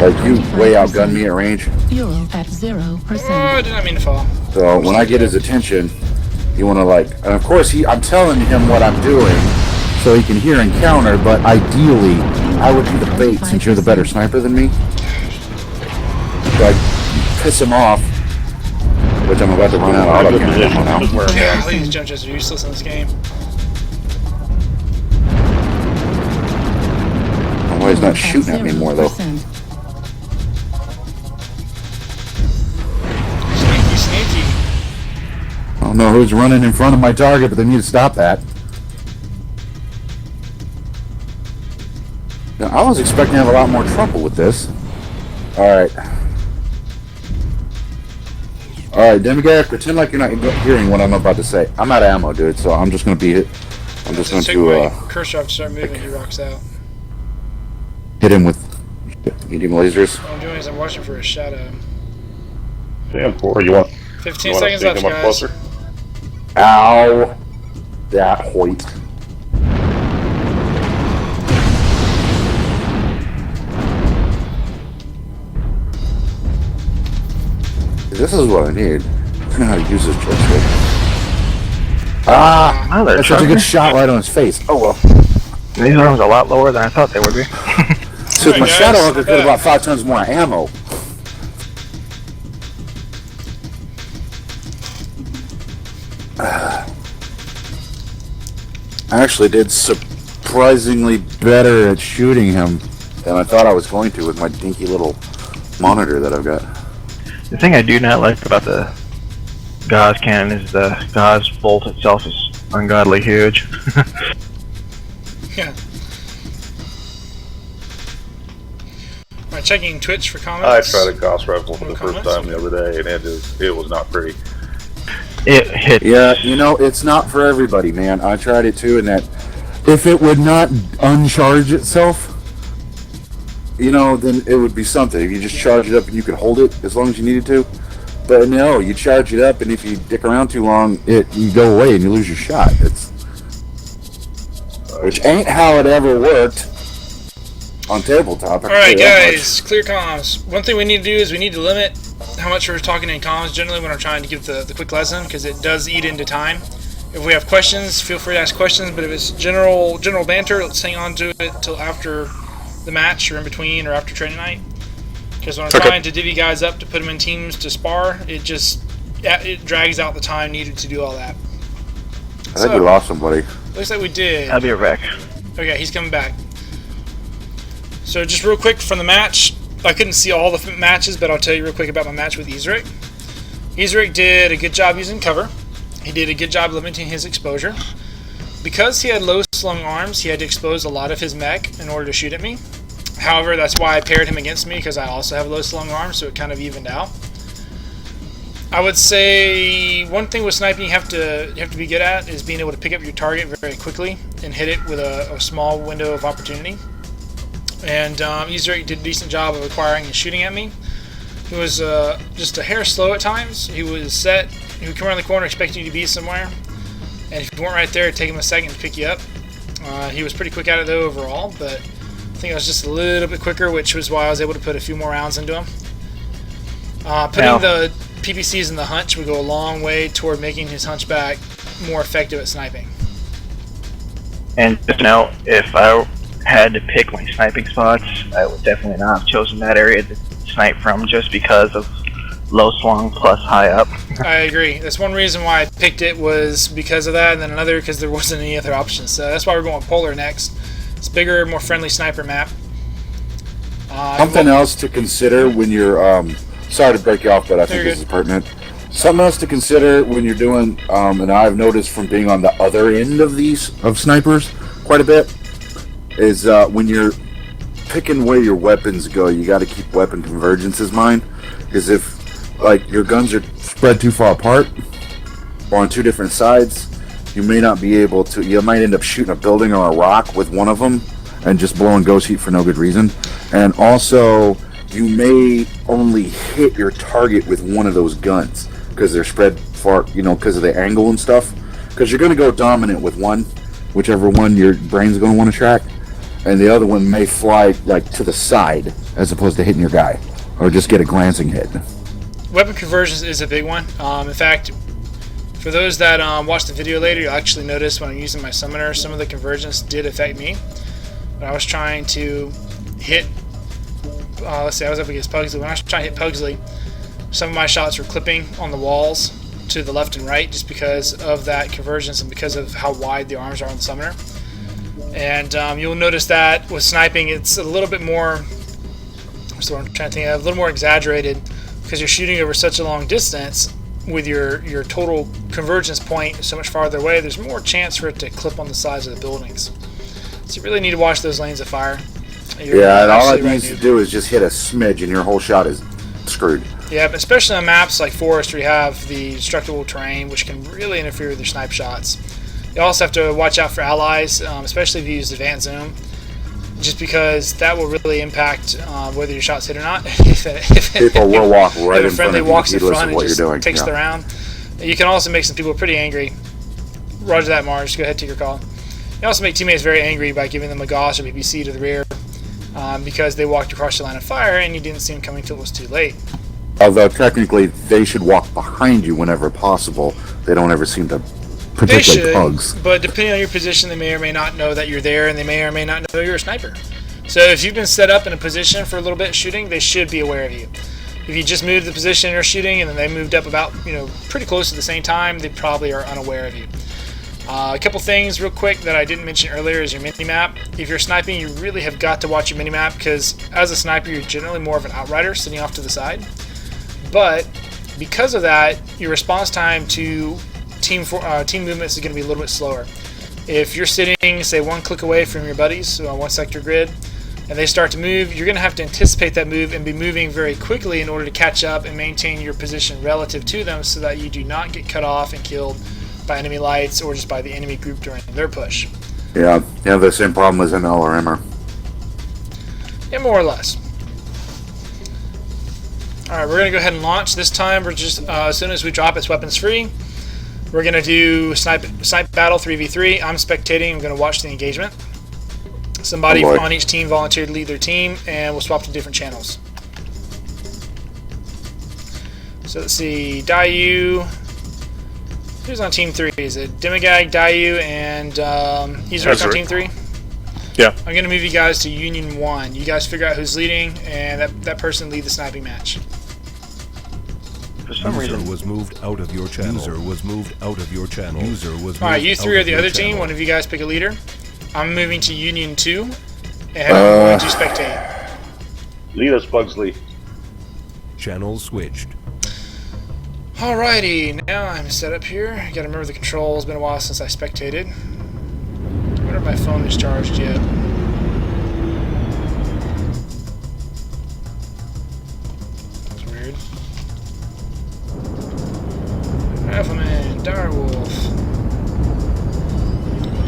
Speaker 6: Like you way outgun me at range.
Speaker 9: Fuel at
Speaker 1: Oh,
Speaker 9: 0%.
Speaker 1: I did not mean to fall.
Speaker 6: So when I get his attention, you want to like, and of course I'm telling him what I'm doing, so he can hear and counter. But ideally, I would be the bait since you're the better sniper than me. like piss him off, which I'm about to run out of ammo now.
Speaker 1: Yeah, these judges are useless in this game.
Speaker 6: Why he's not shooting at me more though?
Speaker 1: Sneaky.
Speaker 6: I don't know who's running in front of my target, but they need to stop that. Now, I was expecting to have a lot more trouble with this. Alright. Alright, Demigod, pretend like you're not hearing what I'm about to say. I'm out of ammo, dude, so I'm just gonna beat it. I'm just going to
Speaker 1: cursor off to start moving, he rocks out.
Speaker 6: hit him with medium lasers.
Speaker 1: What I'm doing is I'm watching for a shadow.
Speaker 7: Damn, 4, you want
Speaker 1: 15
Speaker 7: you
Speaker 1: seconds left, guys.
Speaker 7: closer?
Speaker 6: Ow! That hoit. This is what I need. I don't know how to use this joystick. Ah! That's such a good shot right on his face. Oh well.
Speaker 3: These arms are a lot lower than I thought they would be.
Speaker 6: So my shadow hooker could have bought 5 times more ammo. I actually did surprisingly better at shooting him than I thought I was going to with my dinky little monitor that I've got.
Speaker 3: The thing I do not like about the Gauss cannon is the Gauss bolt itself is ungodly huge.
Speaker 1: Yeah. Alright, checking Twitch for
Speaker 7: I
Speaker 1: comments.
Speaker 7: tried a Gauss rifle for the
Speaker 1: Comments?
Speaker 7: first time the other day, and it was not pretty.
Speaker 3: It hit.
Speaker 6: Yeah, you know, it's not for everybody, man. I tried it too, and that if it would not uncharge itself, you know, then it would be something. If you just charge it up and you could hold it as long as you needed to. But no, you charge it up, and if you dick around too long, you go away and you lose your shot. Which ain't how it ever worked on tabletop.
Speaker 1: Alright, guys, clear comms. One thing we need to do is we need to limit how much we're talking in comms generally when I'm trying to give the quick lesson, because it does eat into time. If we have questions, feel free to ask questions, but if it's general banter, let's hang on to it till after the match or in between or after training night. Because when I'm trying to divvy guys up to put them in teams to spar, it drags out the time needed to do all that.
Speaker 6: I think we lost somebody.
Speaker 1: Looks like we did.
Speaker 3: I'll be right back.
Speaker 1: Okay, he's coming back. So just real quick from the match, I couldn't see all the matches, but I'll tell you real quick about my match with Ezric. Ezric did a good job using cover. He did a good job limiting his exposure. Because he had low slung arms, he had to expose a lot of his mech in order to shoot at me. However, that's why I paired him against me, because I also have low slung arms, so it kind of evened out. I would say one thing with sniping you have to be good at is being able to pick up your target very quickly and hit it with a small window of opportunity. And Ezric did a decent job of acquiring and shooting at me. He was just a hair slow at times. He was set. He would come around the corner expecting you to be somewhere, and if you weren't right there, it'd take him a second to pick you up. He was pretty quick at it though overall, but I think I was just a little bit quicker, which was why I was able to put a few more rounds into him. Putting the PPCs in the hunch would go a long way toward making his hunchback more effective at sniping.
Speaker 3: And just know, if I had to pick my sniping spots, I would definitely not have chosen that area to snipe from, just because of low slung plus high up.
Speaker 1: I agree. That's one reason why I picked it, was because of that, and then another because there wasn't any other options. So that's why we're going with Polar next. It's a bigger, more friendly sniper map.
Speaker 6: Something else to consider when you're, sorry to break you off, but I think this is pertinent. Something else to consider when you're doing, and I've noticed from being on the other end of of snipers quite a bit, is when you're picking where your weapons go, you got to keep weapon convergence in mind. Because if, like, your guns are spread too far apart, or on two different sides, you may not be able to, you might end up shooting a building or a rock with one of them, and just blowing ghost heat for no good reason. And also, you may only hit your target with one of those guns, because they're spread far, you know, because of the angle and stuff. Because you're going to go dominant with one, whichever one your brain's going to want to track, and the other one may fly, like, to the side, as opposed to hitting your guy, or just get a glancing hit.
Speaker 1: Weapon conversions is a big one. In fact, for those that watch the video later, you'll actually notice when I'm using my summoner, some of the convergence did affect me. But I was trying to hit let's see, I was up against Pugsley. When I was trying to hit Pugsley, some of my shots were clipping on the walls to the left and right just because of that convergence and because of how wide the arms are on the summoner. And you'll notice that with sniping, it's a little bit more, what's the word I'm trying to think of, a little more exaggerated because you're shooting over such a long distance with your total convergence point so much farther away. There's more chance for it to clip on the sides of the buildings. So you really need to watch those lanes of fire.
Speaker 6: Yeah, and all it needs to do is just hit a smidge and your whole shot is screwed.
Speaker 1: Yeah, but especially on maps like Forest where you have the destructible terrain, which can really interfere with your snipe shots. You also have to watch out for allies, especially if you use advanced zoom, just because that will really impact whether your shot's hit or not.
Speaker 6: People will walk right in front of you,
Speaker 1: walks in
Speaker 6: heedless
Speaker 1: front
Speaker 6: of what
Speaker 1: and
Speaker 6: you're
Speaker 1: just
Speaker 6: doing.
Speaker 1: takes the round. You can also make some people pretty angry. Roger that, Mars. Go ahead, take your call. You also make teammates very angry by giving them a Gauss or PPC to the rear because they walked across your line of fire and you didn't see them coming until it was too late.
Speaker 6: Although technically they should walk behind you whenever possible. They don't ever seem to,
Speaker 1: They
Speaker 6: particularly
Speaker 1: should,
Speaker 6: pugs.
Speaker 1: but depending on your position, they may or may not know that you're there, and they may or may not know you're a sniper. So if you've been set up in a position for a little bit shooting, they should be aware of you. If you just moved the position you're shooting, and then they moved up about, pretty close at the same time, they probably are unaware of you. A couple things real quick that I didn't mention earlier is your mini-map. If you're sniping, you really have got to watch your mini-map because as a sniper, you're generally more of an outrider sitting off to the side. But because of that, your response time to team movements is going to be a little bit slower. If you're sitting, say, one click away from your buddies, so on one sector grid, and they start to move, you're going to have to anticipate that move and be moving very quickly in order to catch up and maintain your position relative to them so that you do not get cut off and killed by enemy lights or just by the enemy group during their push.
Speaker 6: Yeah, you have the same problem as an LRMer.
Speaker 1: Yeah, more or less. Alright, we're going to go ahead and launch. This time, we're just as soon as we drop, it's weapons free. We're going to do snipe battle 3v3. I'm spectating. I'm going to watch the engagement. Somebody on each team volunteered to lead their team, and we'll swap to different channels. So let's see. Dayu. Who's on team 3? Is it Demigag, Dayu, and he's right on team 3?
Speaker 4: Yeah.
Speaker 1: I'm going to move you guys to Union 1. You guys figure out who's leading, and that person lead the sniping match.
Speaker 3: For some reason,
Speaker 2: was moved out of your channel. User was moved out of your channel. User was
Speaker 1: Alright, you three are the other team. One of you guys pick a leader. I'm moving to Union 2, and I'm going to spectate.
Speaker 7: Lead us, Pugsley.
Speaker 2: Channel switched.
Speaker 1: Alrighty, now I'm set up here. I gotta remember the controls. It's been a while since I spectated. I wonder if my phone is charged yet. That's weird. Rifleman, Direwolf.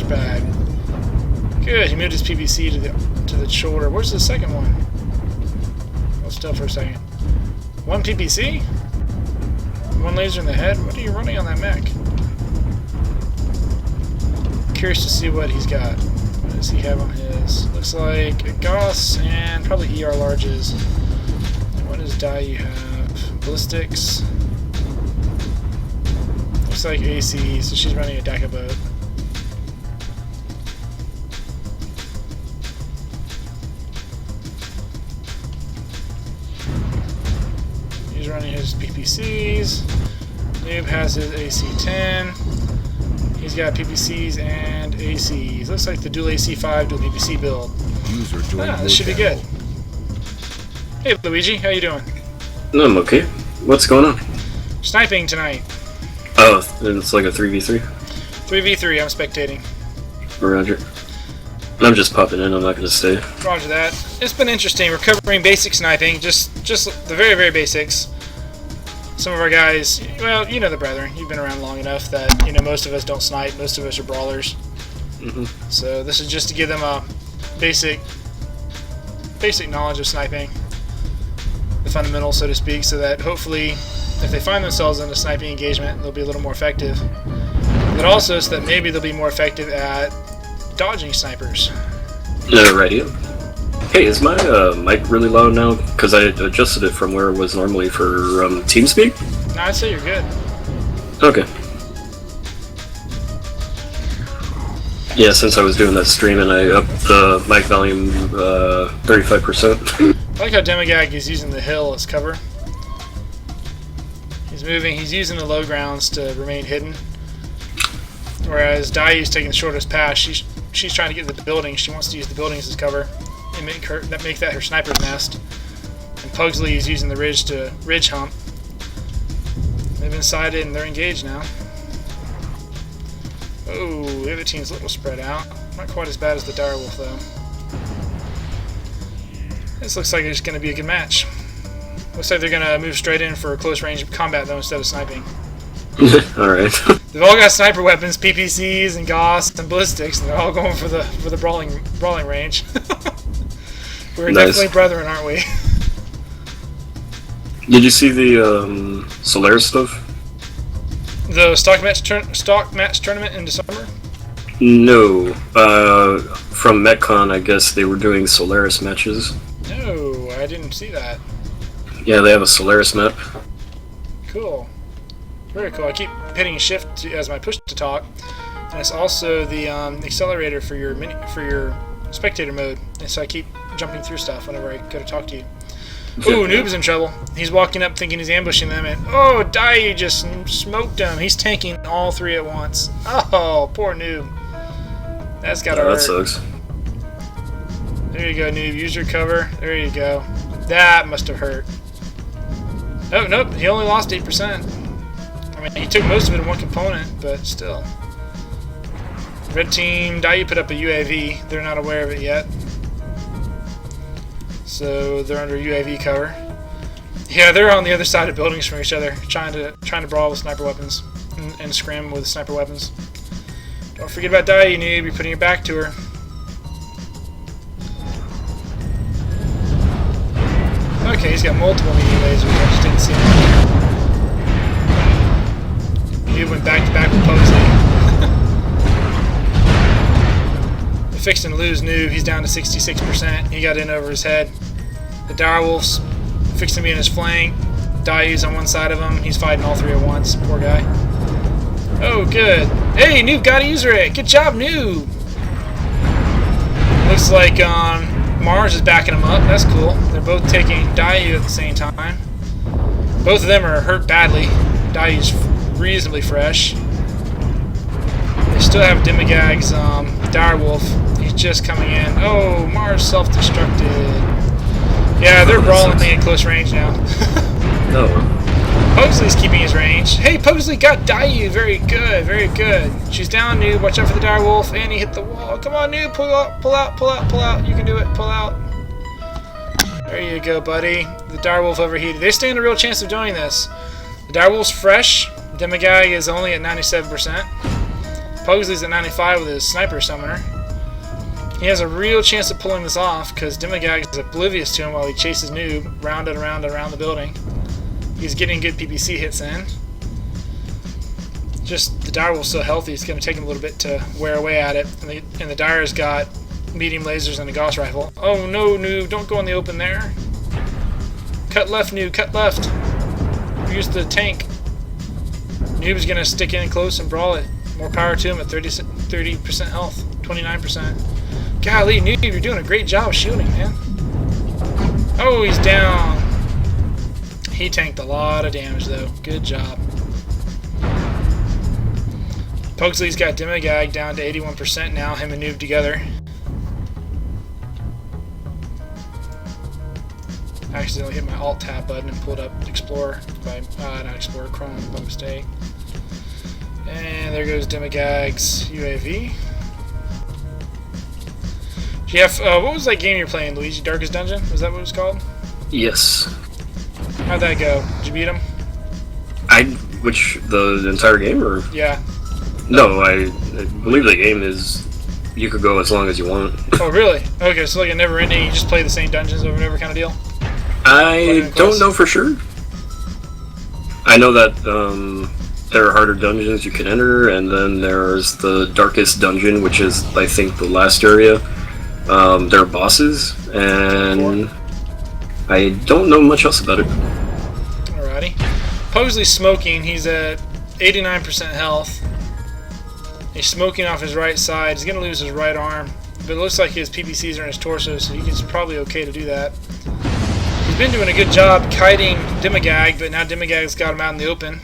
Speaker 1: Bag. Good, he moved his PVC to the shoulder. Where's the second one? Hold still for a second. One PPC? One laser in the head? What are you running on that mech? Curious to see what he's got. What does he have on his? Looks like a Gauss and probably ER larges. What does Dayu have? Ballistics. Looks like AC, so she's running a Daka boat. He's running his PPCs. Noob has his AC-10. He's got PPCs and ACs. Looks like the dual AC-5, dual PPC build. This should be good. Hey Luigi, how you doing?
Speaker 10: No, I'm okay. What's going on?
Speaker 1: Sniping tonight.
Speaker 10: Oh, it's like a 3v3?
Speaker 1: 3v3, I'm spectating.
Speaker 10: Roger. I'm just popping in, I'm not gonna stay.
Speaker 1: Roger that. It's been interesting. We're covering basic sniping, just the very, very basics. Some of our guys, well, you know the brethren. You've been around long enough that, most of us don't snipe. Most of us are brawlers. So this is just to give them a basic knowledge of sniping. The fundamentals, so to speak, so that hopefully if they find themselves in a sniping engagement, they'll be a little more effective. But also so that maybe they'll be more effective at dodging snipers.
Speaker 10: Radio. Hey, is my mic really loud now? Because I adjusted it from where it was normally for TeamSpeak?
Speaker 1: No, I'd say you're good.
Speaker 10: Okay. Yeah, since I was doing that stream and I upped the mic volume 35%.
Speaker 1: I like how Demigag is using the hill as cover. He's moving, he's using the low grounds to remain hidden. Whereas Daiu's taking the shortest path. She's trying to get to the building. She wants to use the buildings as cover and make that her sniper's nest. And Pugsley is using the ridge to ridge hump. They've been sighted and they're engaged now. Oh, the other team's a little spread out. Not quite as bad as the direwolf though. This looks like it's going to be a good match. Looks like they're going to move straight in for close range combat though instead of sniping.
Speaker 10: Alright.
Speaker 1: They've all got sniper weapons, PPCs and Gauss and ballistics, and they're all going for the brawling range. We're
Speaker 10: Nice.
Speaker 1: definitely brethren, aren't we?
Speaker 10: Did you see the Solaris stuff?
Speaker 1: The stock match tournament in December?
Speaker 10: No. From MetCon, I guess they were doing Solaris matches.
Speaker 1: No, I didn't see that.
Speaker 10: Yeah, they have a Solaris map.
Speaker 1: Cool. Very cool. I keep hitting shift as my push to talk, and it's also the accelerator for your spectator mode. And so I keep jumping through stuff whenever I go to talk to you. Ooh, Noob's in trouble. He's walking up thinking he's ambushing them, and oh, Daiu just smoked him. He's tanking all three at once. Oh, poor Noob. That's gotta hurt.
Speaker 10: That sucks.
Speaker 1: There you go, Noob. Use your cover. There you go. That must have hurt. Oh, nope. He only lost 8%. I mean, he took most of it in one component, but still. Red team, Daiu put up a UAV. They're not aware of it yet. So they're under UAV cover. Yeah, they're on the other side of buildings from each other, trying to brawl with sniper weapons and scram with sniper weapons. Don't forget about Daiu, Noob. You're putting your back to her. Okay, he's got multiple medium lasers. I just didn't see him. He went back to back with Pugsley. They're fixing to lose Noob. He's down to 66%. He got in over his head. The direwolf's fixing to be in his flank. Daiu's on one side of him. He's fighting all three at once. Poor guy. Oh, good. Hey, Noob got a user hit. Good job, Noob. Looks like Mars is backing him up. That's cool. They're both taking Daiu at the same time. Both of them are hurt badly. Daiu's reasonably fresh. They still have Demigag's direwolf. He's just coming in. Oh, Mars self-destructed. Yeah, they're brawling at close range now.
Speaker 10: No.
Speaker 1: Pugsley's keeping his range. Hey, Pugsley got Daiu. Very good, very good. She's down, Noob. Watch out for the direwolf. And he hit the wall. Come on, Noob. Pull out, pull out, pull out, pull out. You can do it. Pull out. There you go, buddy. The direwolf overheated. They stand a real chance of doing this. The direwolf's fresh. Demigag is only at 97%. Pugsley's at 95 with his sniper summoner. He has a real chance of pulling this off because Demigag is oblivious to him while he chases Noob round and around and around the building. He's getting good PPC hits in. Just the direwolf's so healthy, it's going to take him a little bit to wear away at it. And the dire's got medium lasers and a Gauss rifle. Oh no, Noob, don't go in the open there. Cut left, Noob, cut left. Use the tank. Noob's going to stick in close and brawl it. More power to him at 30% health, 29%. Golly, Noob, you're doing a great job shooting, man. Oh, he's down. He tanked a lot of damage, though. Good job. Pugsley's got Demigag down to 81% now, him and Noob together. I accidentally hit my Alt-Tab button and pulled up Explorer by, not Explorer, Chrome by mistake. And there goes Demigag's UAV. Jeff, what was that game you're playing, Luigi? Darkest Dungeon? Was that what it was called?
Speaker 10: Yes.
Speaker 1: How'd that go? Did you beat him?
Speaker 10: The entire game, or?
Speaker 1: Yeah.
Speaker 10: No, I believe the game is, you could go as long as you want.
Speaker 1: Oh, really? Okay, so like a never-ending, you just play the same dungeons over and over kind of deal?
Speaker 10: I don't know for sure. I know that there are harder dungeons you can enter, and then there's the darkest dungeon, which is, I think, the last area. There are bosses, and I don't know much else about it.
Speaker 1: Alrighty. Pugsley's smoking. He's at 89% health. He's smoking off his right side. He's going to lose his right arm. But it looks like his PPCs are in his torso, so he's probably okay to do that. He's been doing a good job kiting Dimagag, but now Dimagag's got him out in the open.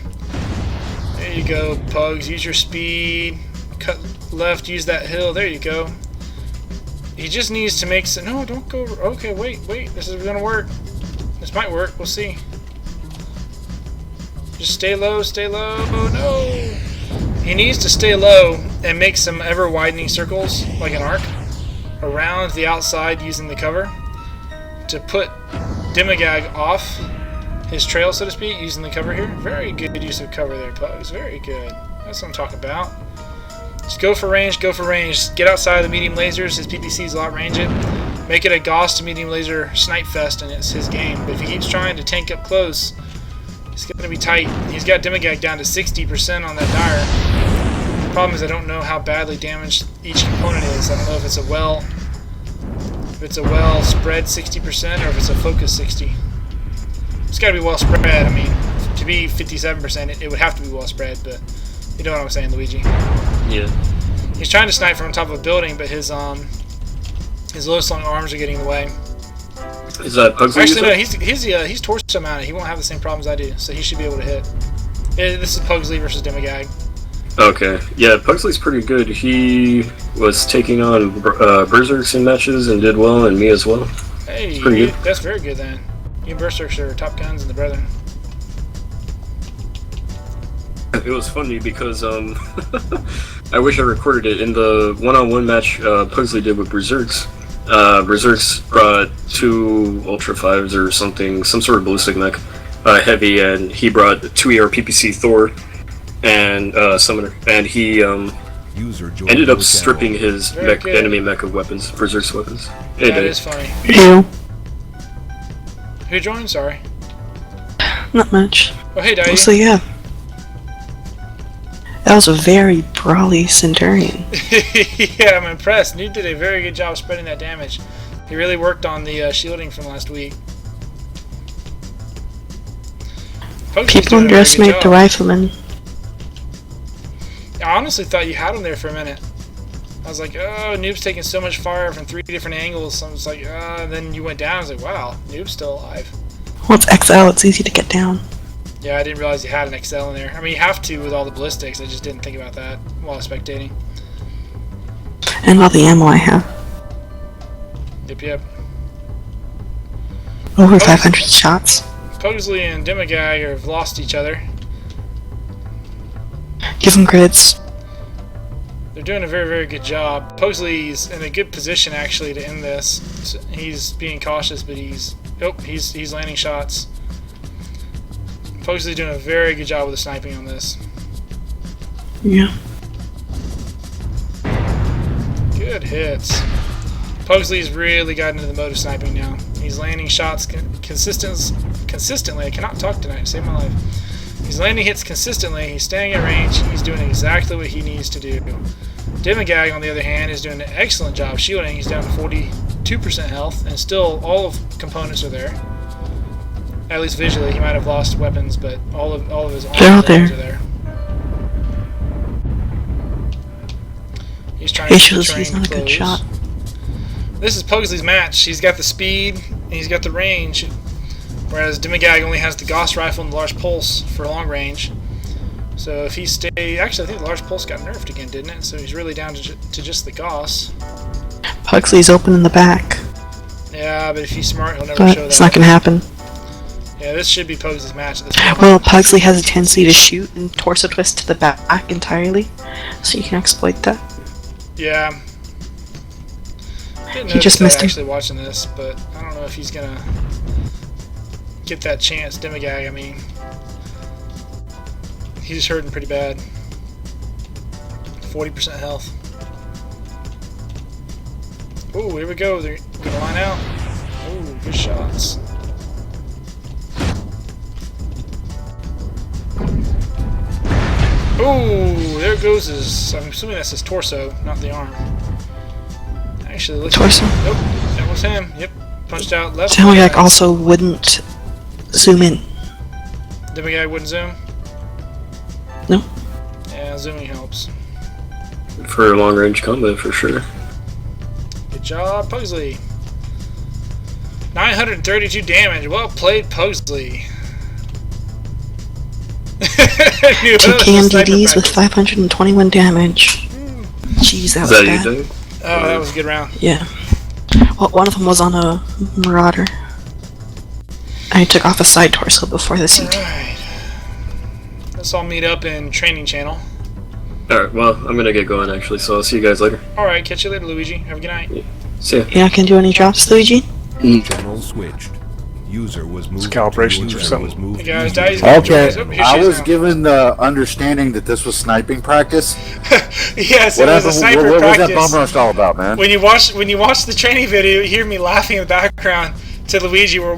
Speaker 1: There you go, Pugs. Use your speed. Cut left, use that hill. There you go. He just needs to make some... No, don't go... Okay, wait. This is going to work. This might work. We'll see. Just stay low. Oh, no! He needs to stay low and make some ever-widening circles, like an arc, around the outside using the cover to put Dimagag off his trail, so to speak, using the cover here. Very good use of cover there, Pugs. Very good. That's what I'm talking about. Just go for range, Get outside of the medium lasers. His PPCs will outrange it. Make it a Gauss to medium laser snipe fest, and it's his game. But if he keeps trying to tank up close, it's going to be tight. He's got Dimagag down to 60% on that dire. The problem is I don't know how badly damaged each component is. I don't know if it's a well spread 60% or if it's a focus 60. It's got to be well spread. I mean, to be 57%, it would have to be well spread, but you know what I'm saying, Luigi.
Speaker 10: Yeah.
Speaker 1: He's trying to snipe from on top of a building, but his low slung arms are getting in the way.
Speaker 10: Is that Pugsley?
Speaker 1: Actually, no. He's torso mounted. He won't have the same problems I do, so he should be able to hit. This is Pugsley versus Dimagag.
Speaker 10: Okay. Yeah, Pugsley's pretty good. He was taking on Berserks in matches and did well, and me as well.
Speaker 1: Hey,
Speaker 10: pretty good.
Speaker 1: That's very good then. You and Berserks are top guns in the Brethren.
Speaker 10: It was funny because I wish I recorded it in the one-on-one match Pugsley did with Berserks. Berserks brought 2 Ultra 5s or something, some sort of ballistic mech, heavy, and he brought 2 ER PPC Thor and Summoner, and he ended up stripping his enemy mech of weapons, Berserk's weapons.
Speaker 1: That is funny.
Speaker 5: Ew.
Speaker 1: Who joined? Sorry.
Speaker 5: Not much.
Speaker 1: Oh, hey, Dai.
Speaker 5: So yeah. That was a very brawly Centurion.
Speaker 1: Yeah, I'm impressed. Nude did a very good job spreading that damage. He really worked on the shielding from last week.
Speaker 5: People underestimate the rifleman.
Speaker 1: I honestly thought you had him there for a minute. I was like, oh, Noob's taking so much fire from 3 different angles. So I was like, and then you went down. I was like, wow, Noob's still alive.
Speaker 5: Well, it's XL. It's easy to get down.
Speaker 1: Yeah, I didn't realize you had an XL in there. I mean, you have to with all the ballistics. I just didn't think about that while spectating.
Speaker 5: And all the ammo I have.
Speaker 1: Yep.
Speaker 5: Over 500 shots.
Speaker 1: Pugsley and Dimagag have lost each other.
Speaker 5: Give them grids.
Speaker 1: They're doing a very, very good job. Pugsley's in a good position actually to end this. So he's being cautious, but he's landing shots. Pugsley's doing a very good job with the sniping on this.
Speaker 5: Yeah.
Speaker 1: Good hits. Pugsley's really gotten into the mode of sniping now. He's landing shots consistently. I cannot talk tonight. Save my life. He's landing hits consistently. He's staying at range. He's doing exactly what he needs to do. Dimagag, on the other hand, is doing an excellent job shielding. He's down to 42% health, and still all of components are there. At least visually, he might have lost weapons, but all of his arms are there. He's trying to train
Speaker 5: he's not a good shot.
Speaker 1: This is Pugsley's match. He's got the speed and he's got the range, whereas Dimagag only has the Gauss rifle and the large pulse for long range. So if he actually, I think the large pulse got nerfed again, didn't it? So he's really down to just the Gauss.
Speaker 5: Pugsley's open in the back.
Speaker 1: Yeah, but if he's smart, he'll never
Speaker 5: But
Speaker 1: show that.
Speaker 5: it's not gonna happen.
Speaker 1: Yeah, this should be Pugsley's match at this point.
Speaker 5: Well, Pugsley has a tendency to shoot and torso twist to the back entirely, so you can exploit that.
Speaker 1: Yeah. Didn't
Speaker 5: He just missed him.
Speaker 1: actually watching this, but I don't know if he's gonna get that chance. Dimagag, I mean, he's hurting pretty bad. 40% health. Ooh, here we go. They're gonna line out. Ooh, good shots. Ooh, there goes his. I'm assuming that's his torso, not the arm. Actually, looks
Speaker 5: Torso.
Speaker 1: Nope, that was him. Yep, punched out left.
Speaker 5: Dimagag also wouldn't zoom in.
Speaker 1: Dimagag wouldn't zoom.
Speaker 5: No.
Speaker 1: Yeah, zooming helps.
Speaker 10: for long range combat for sure.
Speaker 1: Good job, Pugsley. 932 damage. Well played, Pugsley.
Speaker 5: 2 KMDDs with 521 damage. Jeez, that was bad.
Speaker 10: Doing?
Speaker 1: Oh, that was a good round.
Speaker 5: Yeah. Well, one of them was on a Marauder. I took off a side torso before the CT.
Speaker 1: Alright. Let's all meet up in training channel.
Speaker 10: Alright, well, I'm gonna get going actually, so I'll see you guys later.
Speaker 1: Alright, catch you later, Luigi. Have a good night.
Speaker 10: See ya.
Speaker 5: Yeah, can do any drops, Luigi?
Speaker 2: Channel switched. User was moved.
Speaker 4: calibrations
Speaker 2: to
Speaker 4: or
Speaker 2: user
Speaker 4: something.
Speaker 2: was moved
Speaker 1: Hey guys,
Speaker 2: to
Speaker 1: Daddy's
Speaker 2: user.
Speaker 1: gonna
Speaker 6: Okay,
Speaker 1: join us. Oh, here
Speaker 6: I
Speaker 1: she is
Speaker 6: was
Speaker 1: now.
Speaker 6: given the understanding that this was sniping practice.
Speaker 1: Yes,
Speaker 6: What
Speaker 1: it was a
Speaker 6: happened?
Speaker 1: sniper
Speaker 6: What was that
Speaker 1: practice.
Speaker 6: bum rush all about, man?
Speaker 1: When you watch the training video, you hear me laughing in the background to Luigi. We're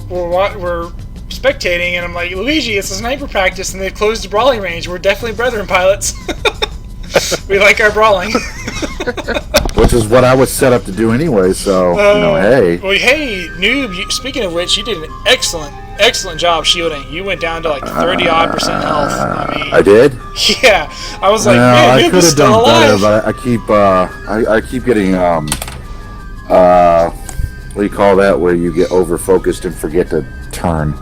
Speaker 1: spectating, and I'm like, Luigi, it's a sniper practice, and they've closed the brawling range. We're definitely brethren pilots. We like our brawling.
Speaker 6: Which is what I was set up to do anyway. So hey.
Speaker 1: Well, hey, noob. Speaking of which, you did an excellent job shielding. You went down to like 30-odd% health. I mean,
Speaker 6: I did.
Speaker 1: Yeah, I was like,
Speaker 6: No,
Speaker 1: man,
Speaker 6: I
Speaker 1: noob
Speaker 6: could
Speaker 1: is
Speaker 6: have
Speaker 1: still
Speaker 6: done
Speaker 1: alive.
Speaker 6: better, but I keep getting what do you call that? Where you get over focused and forget to turn.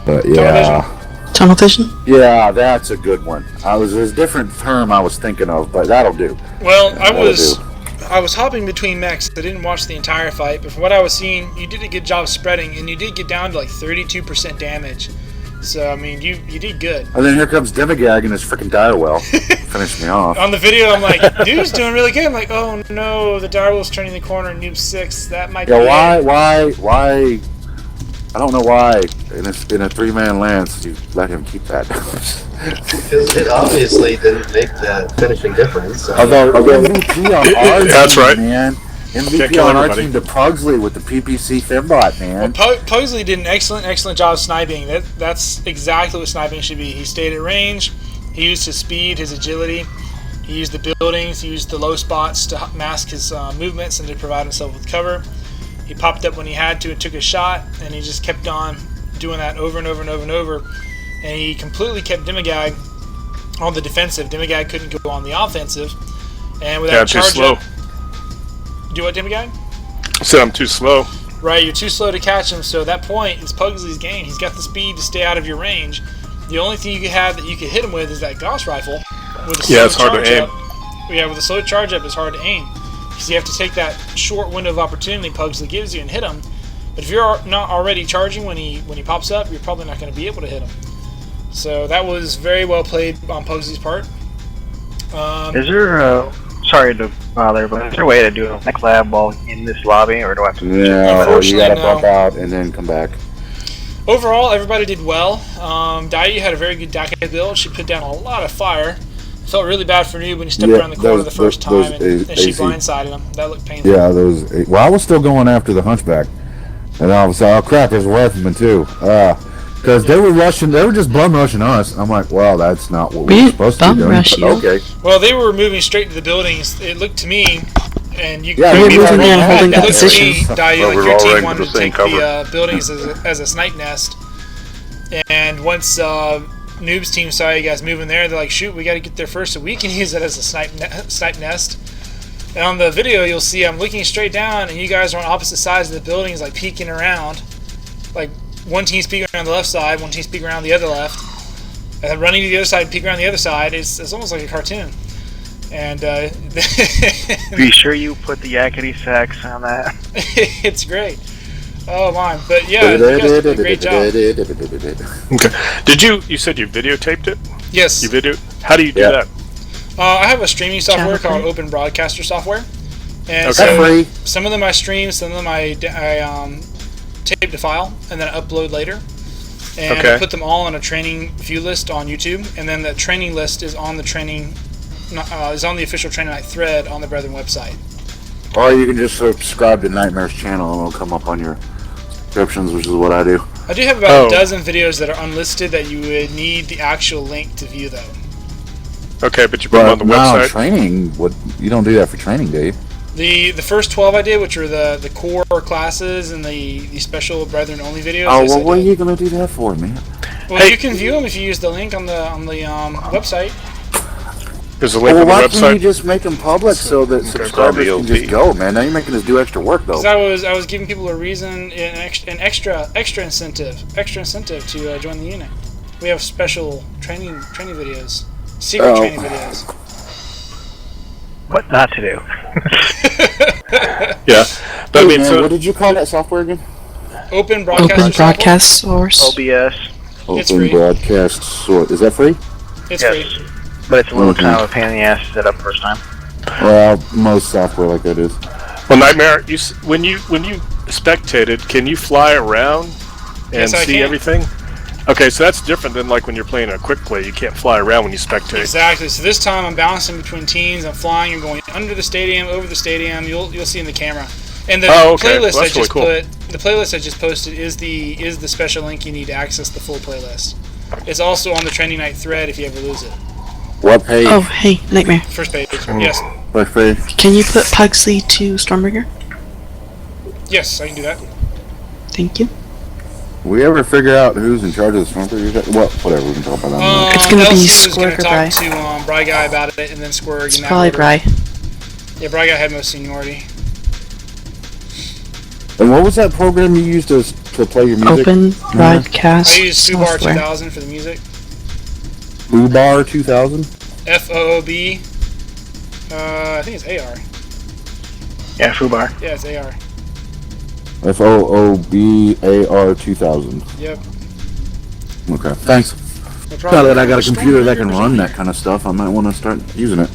Speaker 6: But yeah.
Speaker 5: Tunnel vision?
Speaker 6: Yeah, that's a good one. There's a different term I was thinking of, but that'll do.
Speaker 1: Well,
Speaker 6: Yeah,
Speaker 1: I was hopping between mechs. I didn't watch the entire fight, but from what I was seeing, you did a good job spreading, and you did get down to like 32% damage. So I mean, you did good.
Speaker 6: And then here comes Demigag and his freaking direwell. Finish me off.
Speaker 1: On the video, I'm like, Noob's doing really good. I'm like, oh no, the direwell's turning the corner, and Noob's 6. That might be
Speaker 6: Yeah,
Speaker 1: it.
Speaker 6: why? I don't know why. In a 3-man lance, you let him keep that.
Speaker 8: Because it obviously didn't make that finishing difference. So.
Speaker 6: Although MVP on our
Speaker 4: That's
Speaker 6: team,
Speaker 4: right.
Speaker 6: man.
Speaker 4: Can't
Speaker 6: MVP
Speaker 4: kill
Speaker 6: on our
Speaker 4: everybody.
Speaker 6: team to Pugsley with the PPC Fimbot, man.
Speaker 1: Pugsley did an excellent job sniping. That's exactly what sniping should be. He stayed at range. He used his speed, his agility. He used the buildings. He used the low spots to mask his movements and to provide himself with cover. He popped up when he had to and took a shot, and he just kept on doing that over and over and over and over. And he completely kept Demigag on the defensive. Demigag couldn't go on the offensive. And without
Speaker 4: too
Speaker 1: charge
Speaker 4: slow.
Speaker 1: up, do what, Demigag?
Speaker 4: I said I'm too slow.
Speaker 1: Right, you're too slow to catch him, so at that point, it's Pugsley's game. He's got the speed to stay out of your range. The only thing you could have that you could hit him with is that Gauss rifle. With a slow
Speaker 4: it's hard to
Speaker 1: charge
Speaker 4: aim.
Speaker 1: up. Yeah, with a slow charge up, it's hard to aim. Because you have to take that short window of opportunity Pugsley gives you and hit him. But if you're not already charging when he pops up, you're probably not going to be able to hit him. So that was very well played on Pugsley's part.
Speaker 3: Is there sorry to bother, but is there a way to do a mech lab while in this lobby, or do I have to?
Speaker 6: Yeah, or you
Speaker 1: Unfortunately,
Speaker 6: gotta
Speaker 1: no.
Speaker 6: bump out and then come back.
Speaker 1: Overall, everybody did well. Dai had a very good Daka build. She put down a lot of fire. Felt really bad for Noob when he stepped
Speaker 6: Yeah,
Speaker 1: around the corner the first time
Speaker 6: those
Speaker 1: and she
Speaker 6: AC.
Speaker 1: blindsided him. That looked painful.
Speaker 6: Yeah, well, I was still going after the Hunchback. And I was oh crap, there's Weatherman too. Because they were just bum rushing us. I'm like, well, that's not what we were supposed to be
Speaker 5: bum
Speaker 6: doing.
Speaker 5: rush
Speaker 6: But
Speaker 5: you?
Speaker 6: okay.
Speaker 1: Well, they were moving straight to the buildings. It looked to me, and you
Speaker 6: Yeah,
Speaker 1: can
Speaker 6: they
Speaker 1: me
Speaker 6: were
Speaker 1: if I'm
Speaker 6: moving
Speaker 1: wrong,
Speaker 6: in and holding
Speaker 1: it
Speaker 6: that
Speaker 1: looked to me,
Speaker 6: position.
Speaker 1: Dai,
Speaker 7: Well,
Speaker 1: like
Speaker 7: we're
Speaker 1: your
Speaker 7: all
Speaker 1: team
Speaker 7: right
Speaker 1: wanted
Speaker 7: with
Speaker 1: to
Speaker 7: the same
Speaker 1: take
Speaker 7: cover.
Speaker 1: the buildings as a snipe nest. And once Noob's team saw you guys moving there, they're like, shoot, we got to get there first so we can use it as a snipe nest. And on the video, you'll see I'm looking straight down, and you guys are on opposite sides of the buildings, like peeking around. Like one team's peeking around the left side, one team's peeking around the other left, and then running to the other side, peeking around the other side. It's almost like a cartoon. And
Speaker 3: Be sure you put the yakety sax on that.
Speaker 1: it's great. Oh my! But yeah, you guys did a great job.
Speaker 4: Okay. You said you videotaped it?
Speaker 1: Yes.
Speaker 4: You video? How do you do
Speaker 6: Yeah.
Speaker 4: that?
Speaker 1: I have a streaming software
Speaker 5: Channel
Speaker 1: called
Speaker 5: free?
Speaker 1: Open Broadcaster software, and
Speaker 4: Okay.
Speaker 1: so
Speaker 6: Free.
Speaker 1: some of them I stream, some of them I tape the file and then I upload later, and
Speaker 4: Okay.
Speaker 1: I put them all on a training view list on YouTube, and then the training list is on the the official Training Night thread on the Brethren website.
Speaker 6: Or you can just subscribe to Nightmare's channel and it'll come up on your subscriptions, which is what I do.
Speaker 1: I do have about
Speaker 4: Oh.
Speaker 1: a dozen videos that are unlisted that you would need the actual link to view though.
Speaker 4: Okay, but you put them
Speaker 6: But
Speaker 4: on the
Speaker 6: now
Speaker 4: website?
Speaker 6: training, you don't do that for training, do you?
Speaker 1: The first 12 I did, which were the core classes and the special Brethren only videos.
Speaker 6: Oh,
Speaker 1: yes,
Speaker 6: well,
Speaker 1: I
Speaker 6: what are
Speaker 1: did.
Speaker 6: you going to do that for, man?
Speaker 1: Well, you can view them if you use the link on the website.
Speaker 4: There's a link
Speaker 6: Well,
Speaker 4: on the
Speaker 6: why can't you
Speaker 4: website.
Speaker 6: just make them public so that subscribers can just go, man? Now you're making us do extra work, though.
Speaker 1: Because I was giving people a reason, an extra incentive to join the unit. We have special training videos, secret training videos.
Speaker 3: What not to do.
Speaker 4: Yeah. But I mean,
Speaker 6: man, what did you call that software again?
Speaker 1: Open broadcast.
Speaker 5: Open broadcast source.
Speaker 3: OBS.
Speaker 1: It's
Speaker 6: Open
Speaker 1: free.
Speaker 6: broadcast source. Is that free?
Speaker 1: It's
Speaker 3: Yes.
Speaker 1: free.
Speaker 3: But it's a little kind of a pain in the ass to set up first time.
Speaker 6: Well, most software like that is.
Speaker 4: well, Nightmare, when you spectated, can you fly around and
Speaker 1: Yes, I
Speaker 4: see
Speaker 1: can.
Speaker 4: everything? Okay, so that's different than like when you're playing a quick play. You can't fly around when you spectate.
Speaker 1: Exactly. So this time I'm bouncing between teams. I'm flying. I'm going under the stadium, over the stadium. You'll see in the camera. And the playlist
Speaker 4: Well,
Speaker 1: I
Speaker 4: that's really
Speaker 1: just
Speaker 4: cool.
Speaker 1: the playlist I just posted is the special link you need to access the full playlist. It's also on the training night thread if you ever lose it.
Speaker 6: What page?
Speaker 5: Oh, hey, Nightmare.
Speaker 1: First page. Yes.
Speaker 6: What page?
Speaker 5: Can you put Pugsley to Stormbringer?
Speaker 1: Yes, I can do that.
Speaker 5: Thank you.
Speaker 6: We ever figure out who's in charge of the swamper? Well, whatever, we can talk about that.
Speaker 5: It's gonna be
Speaker 1: LC was gonna
Speaker 5: Squirk or
Speaker 1: talk
Speaker 5: Bry.
Speaker 1: to Bry Guy about it, and then Squirg.
Speaker 5: It's
Speaker 1: in that
Speaker 5: probably
Speaker 1: order.
Speaker 5: Bry.
Speaker 1: Yeah, Bry Guy had most seniority.
Speaker 6: And what was that program you used to play your music?
Speaker 5: Open broadcast
Speaker 1: I use Fubar
Speaker 5: software.
Speaker 1: 2000 for the music.
Speaker 6: Fubar 2000?
Speaker 1: FOOB. I think it's AR.
Speaker 3: Yeah, Fubar.
Speaker 1: Yeah, it's AR.
Speaker 6: FOOBAR 2000.
Speaker 1: Yep.
Speaker 6: Okay, thanks.
Speaker 1: No
Speaker 6: Now
Speaker 1: problem.
Speaker 6: that I got a computer that can run that kind of stuff, I might want to start using it.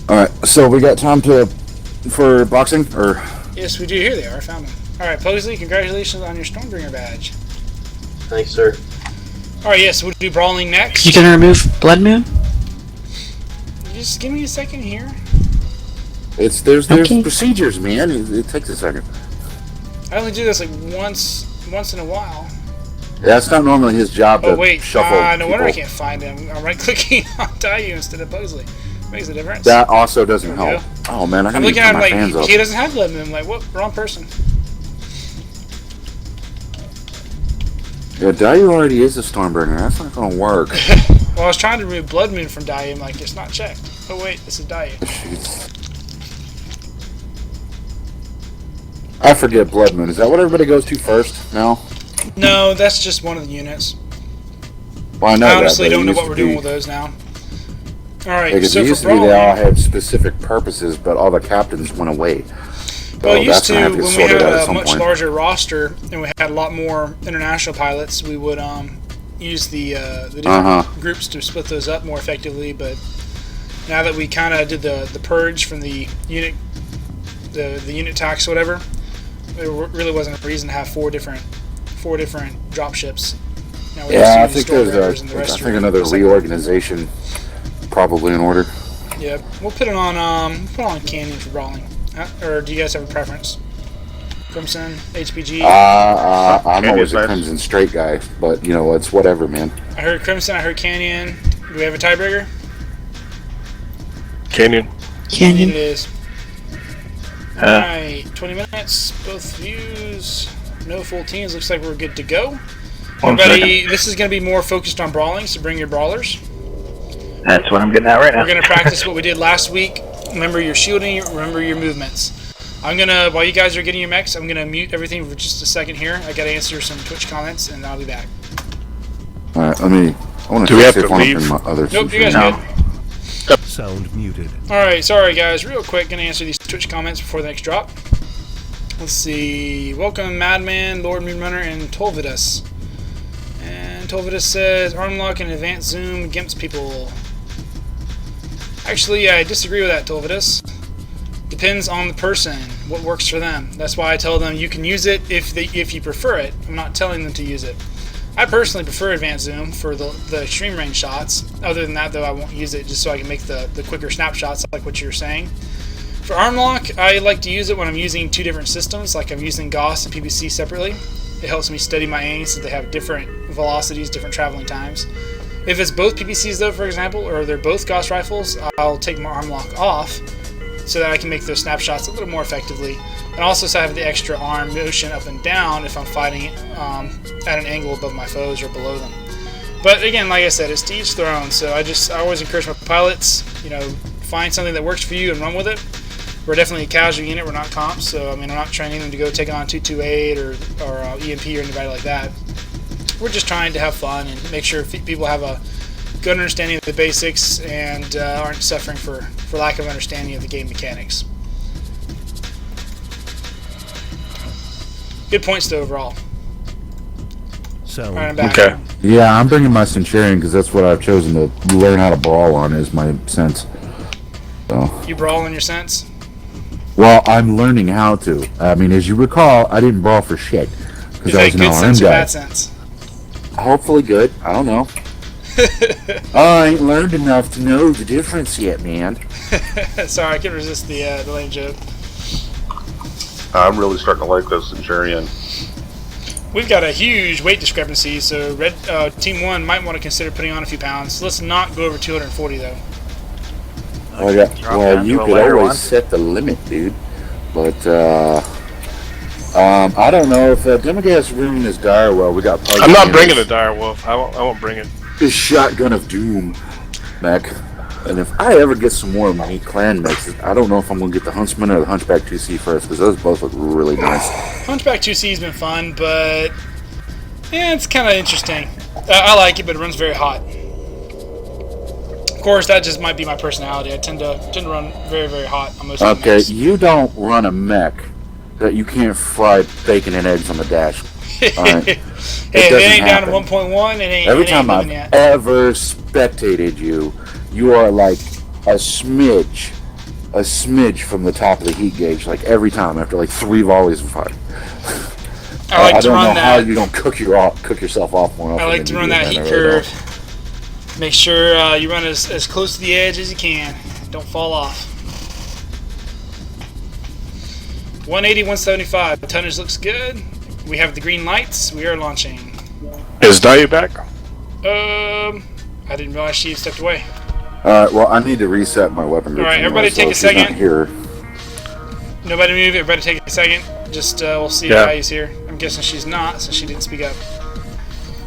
Speaker 6: Alright, so we got time for boxing? Or
Speaker 1: Yes, we do. Here they are. I found them. All right, Pugsley, congratulations on your Stormbringer badge.
Speaker 8: Thanks, sir.
Speaker 1: All right, yes, we'll do brawling next.
Speaker 5: You gonna remove Blood Moon?
Speaker 1: Just give me a second here.
Speaker 6: there's
Speaker 5: Okay.
Speaker 6: procedures, man. It takes a second.
Speaker 1: I only do this like once in a while.
Speaker 6: That's not normally his job to
Speaker 1: Oh wait,
Speaker 6: shuffle
Speaker 1: no wonder I
Speaker 6: people.
Speaker 1: can't find him. I'm right-clicking on Dayu instead of Pugsley. Makes a difference.
Speaker 6: That also doesn't
Speaker 1: There we
Speaker 6: help. Oh man, I
Speaker 1: I'm
Speaker 6: can
Speaker 1: looking at him
Speaker 6: my
Speaker 1: like
Speaker 6: hands up.
Speaker 1: he doesn't have Blood Moon. I'm like, what? Wrong person.
Speaker 6: Yeah, Dayu already is a Stormbringer. That's not gonna work.
Speaker 1: Well, I was trying to remove Blood Moon from Dayu. I'm like, it's not checked. Oh wait, this is Dayu.
Speaker 6: I forget Blood Moon. Is that what everybody goes to first now?
Speaker 1: No, that's just one of the units.
Speaker 6: Well, I know
Speaker 1: I honestly
Speaker 6: that, but
Speaker 1: don't
Speaker 6: it
Speaker 1: know
Speaker 6: used
Speaker 1: what
Speaker 6: to
Speaker 1: we're doing
Speaker 6: be-
Speaker 1: with those now. All right,
Speaker 6: Because
Speaker 1: so
Speaker 6: it
Speaker 1: for
Speaker 6: used to be
Speaker 1: brawling,
Speaker 6: they all had specific purposes, but all the captains went away.
Speaker 1: well,
Speaker 6: So
Speaker 1: used
Speaker 6: that's
Speaker 1: to
Speaker 6: gonna have to
Speaker 1: when
Speaker 6: get
Speaker 1: we
Speaker 6: sorted
Speaker 1: had
Speaker 6: out at
Speaker 1: a
Speaker 6: some
Speaker 1: much
Speaker 6: point.
Speaker 1: larger roster and we had a lot more international pilots, we would use the different groups to split those up more effectively. But now that we kind of did the purge from the unit, the unit tax, or whatever, there really wasn't a reason to have four different drop ships. Now we're
Speaker 6: Yeah, I
Speaker 1: just
Speaker 6: think
Speaker 1: using
Speaker 6: there's
Speaker 1: Stormbreakers and the rest
Speaker 6: I
Speaker 1: are
Speaker 6: think another
Speaker 1: second.
Speaker 6: reorganization probably in order.
Speaker 1: Yep, we'll put it on Canyon for brawling. Or do you guys have a preference? Crimson, HPG.
Speaker 6: I'm always a Crimson Straight guy, but you know it's whatever, man.
Speaker 1: I heard Crimson. I heard Canyon. Do we have a tiebreaker?
Speaker 4: Canyon.
Speaker 1: It
Speaker 5: Canyon.
Speaker 1: is. Alright, 20 minutes, both views, no full teams. Looks like we're good to go. Everybody, this is going to be more focused on brawling, so bring your brawlers.
Speaker 3: That's what I'm getting at right now.
Speaker 1: We're going to practice what we did last week. Remember your shielding, remember your movements. I'm going to, while you guys are getting your mechs, I'm going to mute everything for just a second here. I got to answer some Twitch comments, and I'll be back.
Speaker 6: Alright, I want
Speaker 4: Do we have
Speaker 6: see if
Speaker 4: to
Speaker 6: one of
Speaker 4: leave?
Speaker 6: my other
Speaker 1: Nope, you guys
Speaker 3: No.
Speaker 1: good.
Speaker 2: Sound muted.
Speaker 1: Alright, sorry guys, real quick, gonna answer these Twitch comments before the next drop. Let's see. Welcome Madman, Lord Moonrunner, and Tolvidus. And Tolvidus says, Armlock and advanced zoom gimps people. Actually, I disagree with that, Tolvidus. Depends on the person, what works for them. That's why I tell them you can use it if you prefer it. I'm not telling them to use it. I personally prefer advanced zoom for the extreme range shots. Other than that, though, I won't use it just so I can make the quicker snapshots like what you're saying. For arm lock, I like to use it when I'm using two different systems, like I'm using Gauss and PBC separately. It helps me steady my aim so they have different velocities, different traveling times. If it's both PBCs, though, for example, or they're both Gauss rifles, I'll take my arm lock off so that I can make those snapshots a little more effectively. And also so I have the extra arm motion up and down if I'm fighting at an angle above my foes or below them. But again, like I said, it's to each their own. So I always encourage my pilots, find something that works for you and run with it. We're definitely a casual unit. We're not comps, so I mean, I'm not training them to go take on 228 or EMP or anybody like that. We're just trying to have fun and make sure people have a good understanding of the basics and aren't suffering for lack of understanding of the game mechanics. Good points though overall.
Speaker 2: Sound.
Speaker 1: Alright, I'm back.
Speaker 4: Okay.
Speaker 6: Yeah, I'm bringing my Centurion because that's what I've chosen to learn how to brawl on, is my sense. So.
Speaker 1: You brawl in your sense?
Speaker 6: Well, I'm learning how to. I mean, as you recall, I didn't brawl for shit because I was an
Speaker 1: good
Speaker 6: LRM
Speaker 1: sense or
Speaker 6: guy.
Speaker 1: bad sense?
Speaker 6: Hopefully good. I don't know. I ain't learned enough to know the difference yet, man.
Speaker 1: Sorry, I couldn't resist the lame joke.
Speaker 7: I'm really starting to like this Centurion.
Speaker 1: We've got a huge weight discrepancy, so Team 1 might want to consider putting on a few pounds. Let's not go over 240 though.
Speaker 6: Well, you could always set the limit, dude. But I don't know if Demagas ruined his dire well. We got.
Speaker 4: I'm not bringing a dire wolf. I won't bring it.
Speaker 6: His shotgun of doom, mech. And if I ever get some more of my clan mechs, I don't know if I'm gonna get the Huntsman or the Hunchback 2C first, because those both look really nice.
Speaker 1: Hunchback 2C has been fun, but yeah, it's kind of interesting. I like it, but it runs very hot. Of course, that just might be my personality. I tend to run very, very hot on most of the mechs.
Speaker 6: You don't run a mech that you can't fry bacon and eggs on the dash. Right?
Speaker 1: Hey, if it ain't down to 1.1, it ain't.
Speaker 6: Every time I've ever spectated you, you are like a smidge from the top of the heat gauge. Like every time after like 3 volleys of fire.
Speaker 1: I
Speaker 6: don't know how you don't cook yourself off more often.
Speaker 1: I like to run that heat curve. Make sure you run as close to the edge as you can. Don't fall off. 180, 175. Tonnage looks good. We have the green lights. We are launching.
Speaker 4: Is Daya back?
Speaker 1: I didn't realize she stepped away.
Speaker 6: Alright, well, I need to reset my weapon group.
Speaker 1: Alright, everybody take a
Speaker 6: she's not
Speaker 1: second.
Speaker 6: Here.
Speaker 1: Nobody move. Everybody take a second. Just we'll see if Daya's here. I'm guessing she's not, since she didn't speak up.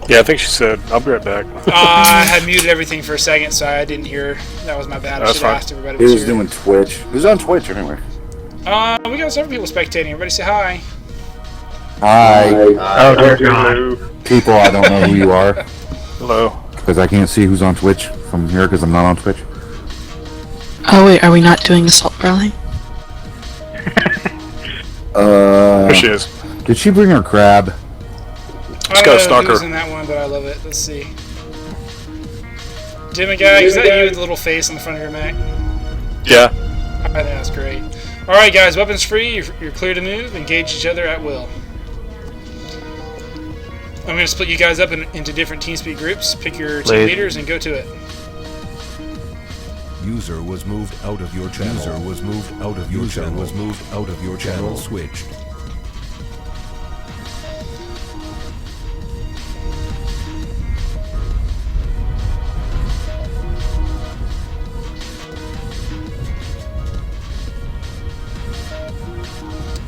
Speaker 4: Yeah, I think she said, I'll be right back.
Speaker 1: I had muted everything for a second, so I didn't hear. That was my bad. I should have asked everybody.
Speaker 6: He was doing Twitch. Who's on Twitch anyway?
Speaker 1: We got several people spectating. Everybody say hi.
Speaker 6: Hi.
Speaker 3: Oh, dear God.
Speaker 6: People, I don't know who you are.
Speaker 4: Hello.
Speaker 6: Because I can't see who's on Twitch from here because I'm not on Twitch.
Speaker 5: Oh wait, are we not doing assault rally?
Speaker 4: There she is.
Speaker 6: Did she bring her crab?
Speaker 4: Let's go, Stalker.
Speaker 1: Who's in that one, but I love it. Let's see. Jimmy guy, is that you with the little face on the front of your Mac?
Speaker 4: Yeah.
Speaker 1: I think that's great. Alright guys, weapons free, you're clear to move, engage each other at will. I'm going to split you guys up into different TeamSpeak groups, pick your team leaders and go to it.
Speaker 2: User was moved out of your channel. User was moved out of your channel. Was moved out of your channel. Switched.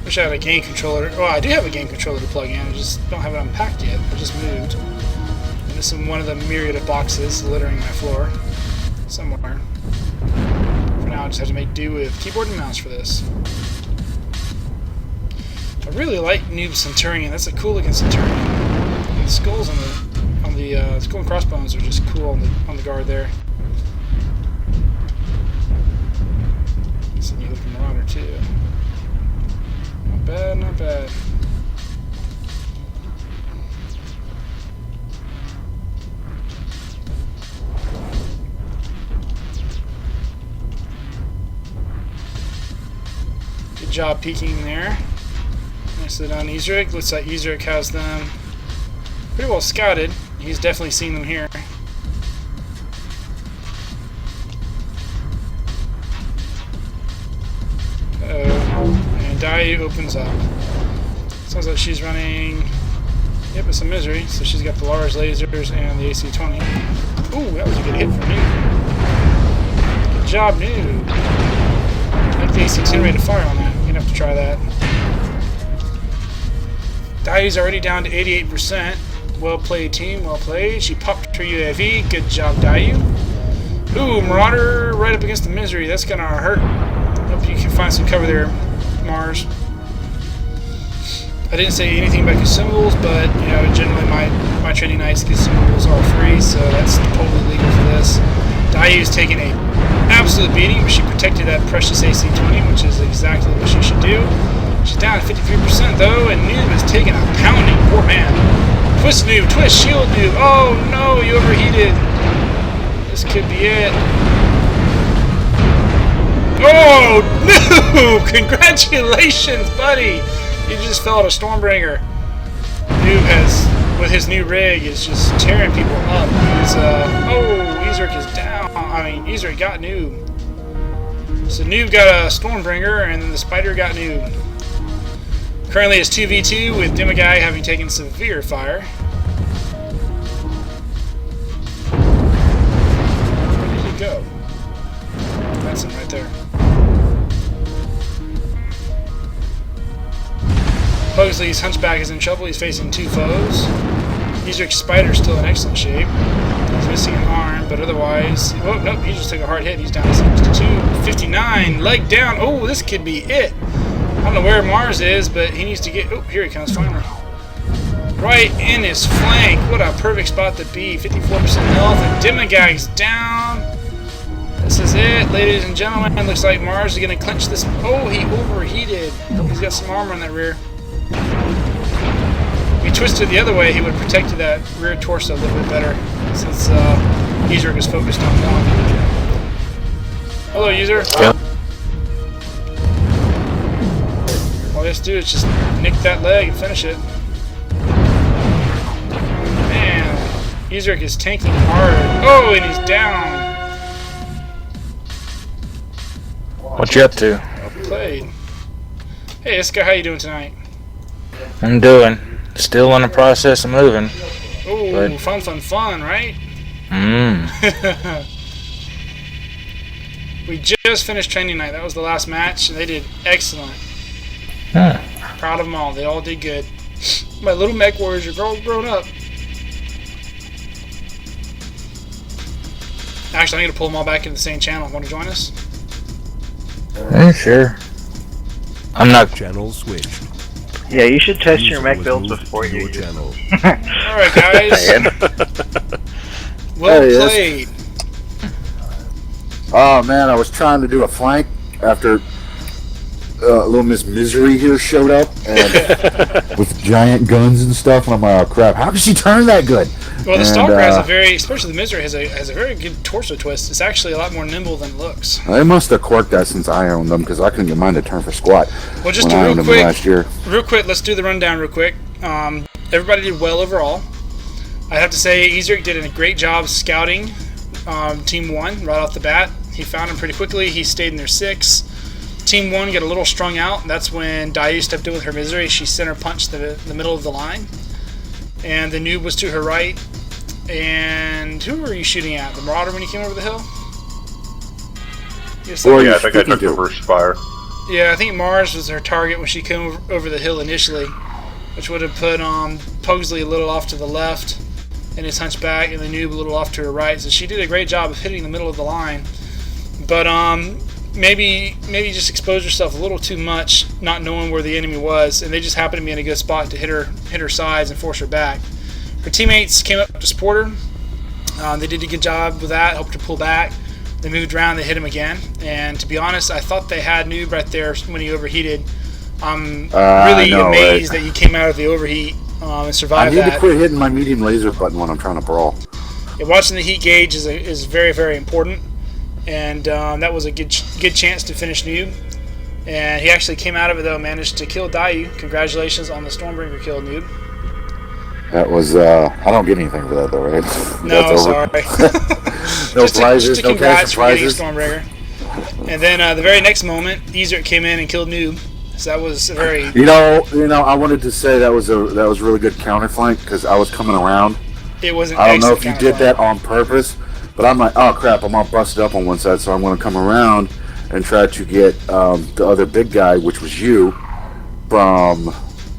Speaker 1: Wish I had a game controller. Oh, I do have a game controller to plug in. I just don't have it unpacked yet. I just moved. And it's in one of the myriad of boxes littering my floor. Somewhere. For now, I just have to make do with keyboard and mouse for this. I really like Noob Centurion. That's a cool looking Centurion. And the skulls on the skull and crossbones are just cool on the guard there. It's a neat looking Marauder too. Not bad, not bad. Good job peeking there. Nicely done, Ezric. Looks like Ezric has them pretty well scouted. He's definitely seen them here. And Dai opens up. Sounds like she's running. Yep, it's a misery. So she's got the large lasers and the AC-20. Ooh, that was a good hit for me. Good job, Noob. I think the AC-10 ready to fire on that. You're gonna have to try that. Dai's already down to 88%. Well played, team. Well played. She popped her UAV. Good job, Dayu. Ooh, Marauder right up against the Misery. That's gonna hurt. Hope you can find some cover there, Mars. I didn't say anything about consumables, but you know, generally my training nights consumables are free, so that's totally legal for this. Dayu's taking a absolute beating, but she protected that precious AC-20, which is exactly what she should do. She's down to 53% though, and Noob is taking a pounding. Poor man. Twist Noob, twist, shield Noob. Oh no, you overheated. This could be it. Oh no! Congratulations, buddy! You just fell out a Stormbringer. Noob has, with his new rig, is just tearing people up. He's, oh, Ezric is down. I mean, Ezric got Noob. So Noob got a Stormbringer, and then the Spider got Noob. Currently it's 2v2 with Demagai having taken severe fire. Where did he go? That's him right there. Pugsley's Hunchback is in trouble. He's facing 2 foes. Ezric's Spider's still in excellent shape. He's missing an arm, but otherwise... Oh, nope, he just took a hard hit. He's down to 62. 59. Leg down. Oh, this could be it. I don't know where Mars is, but he needs to get... Oh, here he comes, finally. Right in his flank. What a perfect spot to be. 54% health, and Demagag's down. This is it, ladies and gentlemen. Looks like Mars is going to clinch this... Oh, he overheated. He's got some armor on that rear. If he twisted the other way, he would have protected that rear torso a little bit better, since Ezric is focused on one. Hello, user.
Speaker 11: Yeah.
Speaker 1: All he has to do is just nick that leg and finish it. Man, Ezric is tanking hard. Oh, and he's down.
Speaker 11: What you up to?
Speaker 1: Well played. Hey, Iska, how you doing tonight?
Speaker 11: I'm doing. Still in the process of moving.
Speaker 1: Oh, fun, right? We just finished training night. That was the last match, and they did excellent.
Speaker 11: Huh.
Speaker 1: Proud of them all. They all did good. My little mech warriors are all grown up. Actually, I'm going to pull them all back into the same channel. Want to join us?
Speaker 11: Sure. I'm not...
Speaker 2: Channel switched.
Speaker 3: Yeah, you should test your
Speaker 2: User
Speaker 3: mech
Speaker 2: was
Speaker 3: builds
Speaker 2: moved
Speaker 3: before
Speaker 2: to
Speaker 3: you
Speaker 2: your
Speaker 3: use
Speaker 2: channel.
Speaker 1: Alright, guys. Well played.
Speaker 6: Oh man, I was trying to do a flank after little Miss Misery here showed up and with giant guns and stuff, and I'm like, oh crap, how can she turn that good?
Speaker 1: Well, the Stalker has a very, especially the Misery, has a very good torso twist. It's actually a lot more nimble than it looks.
Speaker 6: They must have corked that since I owned them, because I couldn't get mine to turn for squat.
Speaker 1: Well, just
Speaker 6: when I owned them last year.
Speaker 1: Real quick, let's do the rundown real quick. Everybody did well overall. I have to say, Ezric did a great job scouting Team 1 right off the bat. He found him pretty quickly. He stayed in their 6. Team 1 got a little strung out. That's when Dayu stepped in with her Misery. She center punched the middle of the line. And the Noob was to her right. And who were you shooting at? The Marauder when you came over the hill?
Speaker 7: Yeah, I think I took the first fire.
Speaker 1: Yeah, I think Mars was her target when she came over the hill initially, which would have put Pugsley a little off to the left and his Hunchback, and the Noob a little off to her right. So she did a great job of hitting the middle of the line. But maybe just exposed herself a little too much, not knowing where the enemy was, and they just happened to be in a good spot to hit her sides and force her back. Her teammates came up to support her. They did a good job with that, helped her pull back. They moved around, they hit him again. And to be honest, I thought they had Noob right there when he overheated. I'm really amazed that you came out of the overheat and survived that.
Speaker 6: I need to quit hitting my medium laser button when I'm trying to brawl.
Speaker 1: Yeah, watching the heat gauge is very, very important. And that was a good chance to finish Noob. And he actually came out of it, though, managed to kill Dayu. Congratulations on the Stormbringer kill, Noob.
Speaker 6: That was, I don't get anything for that, though, right?
Speaker 1: No, sorry.
Speaker 6: No prizes,
Speaker 1: just a
Speaker 6: no cash
Speaker 1: prizes.
Speaker 6: prizes.
Speaker 1: Stormbringer. And then the very next moment, Ezric came in and killed Noob. So that was a very...
Speaker 6: You know, I wanted to say that was really good counterflank, because I was coming around.
Speaker 1: It wasn't.
Speaker 6: I don't know if you did that on purpose, but I'm like, oh crap, I'm all busted up on one side, so I'm going to come around and try to get the other big guy, which was you, from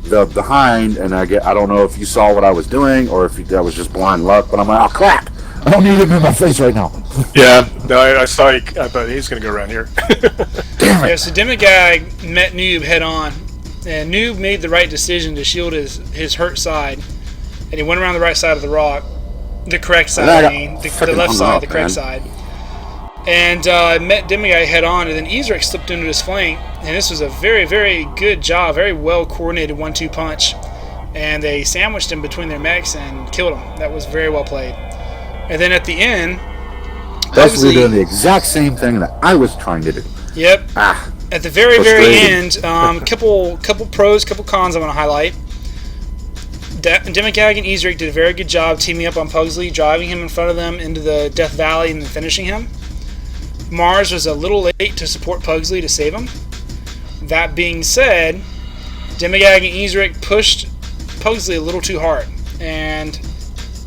Speaker 6: the behind, and I don't know if you saw what I was doing or if that was just blind luck, but I'm like, oh crap! I don't need him in my face right now.
Speaker 4: Yeah, no, I saw. I thought he's gonna go around here.
Speaker 6: Damn it!
Speaker 1: Yeah, so Demigag met Noob head on, and Noob made the right decision to shield his hurt side, and he went around the right side of the rock, the correct side. I mean, the left side, the correct side. And met Demigag head on, and then Ezric slipped into his flank, and this was a very, very good job, very well coordinated 1-2 punch, and they sandwiched him between their mechs and killed him. That was very well played. And then at the end,
Speaker 6: Basically doing the exact same thing that I was trying to do.
Speaker 1: Yep. At the very, very end, couple pros, couple cons I want to highlight. Demigag and Ezric did a very good job teaming up on Pugsley, driving him in front of them into the Death Valley and then finishing him. Mars was a little late to support Pugsley to save him. That being said, Demigag and Ezric pushed Pugsley a little too hard, and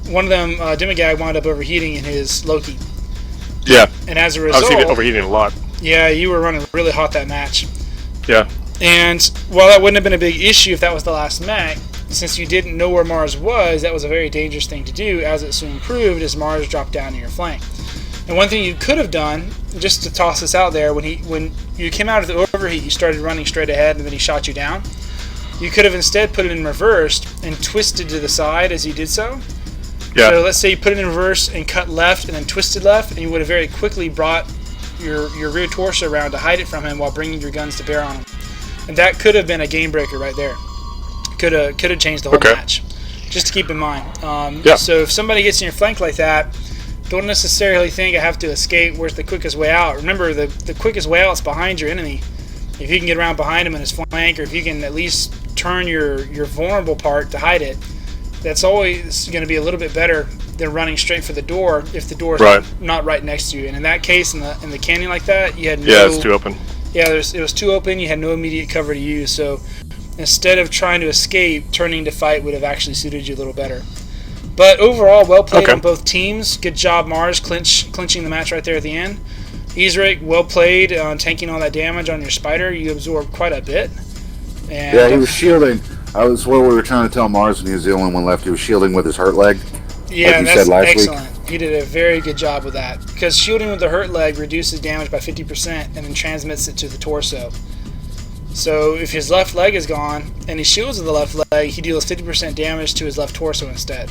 Speaker 1: one of them, Demigag, wound up overheating in his Loki.
Speaker 4: Yeah.
Speaker 1: And as a result,
Speaker 4: I was overheating a lot.
Speaker 1: Yeah, you were running really hot that match.
Speaker 4: Yeah.
Speaker 1: And while that wouldn't have been a big issue if that was the last mech, since you didn't know where Mars was, that was a very dangerous thing to do, as it soon proved, as Mars dropped down to your flank. And one thing you could have done, just to toss this out there, when you came out of the overheat, you started running straight ahead, and then he shot you down. You could have instead put it in reverse and twisted to the side as you did so.
Speaker 4: Yeah.
Speaker 1: So let's say you put it in reverse and cut left and then twisted left, and you would have very quickly brought your rear torso around to hide it from him while bringing your guns to bear on him. And that could have been a game breaker right there. Could have changed the whole match. Just to keep in mind. So if somebody gets in your flank like that, don't necessarily think I have to escape. Where's the quickest way out? Remember, the quickest way out is behind your enemy. If you can get around behind him in his flank, or if you can at least turn your vulnerable part to hide it, that's always going to be a little bit better than running straight for the door if the door is not right next to you. And in that case, in the canyon like that, you had no...
Speaker 4: Yeah, it's too open.
Speaker 1: Yeah, it was too open. You had no immediate cover to use. So instead of trying to escape, turning to fight would have actually suited you a little better. But overall, well played on both teams. Good job, Mars, clinching the match right there at the end. Ezric, well played on tanking all that damage on your spider. You absorbed quite a bit. And
Speaker 6: yeah, he was shielding. I was what we were trying to tell Mars, and he was the only one left. He was shielding with his hurt leg.
Speaker 1: Yeah,
Speaker 6: like you
Speaker 1: that's
Speaker 6: said last
Speaker 1: excellent.
Speaker 6: week.
Speaker 1: He did a very good job with that. Because shielding with the hurt leg reduces damage by 50% and then transmits it to the torso. So if his left leg is gone and he shields with the left leg, he deals 50% damage to his left torso instead.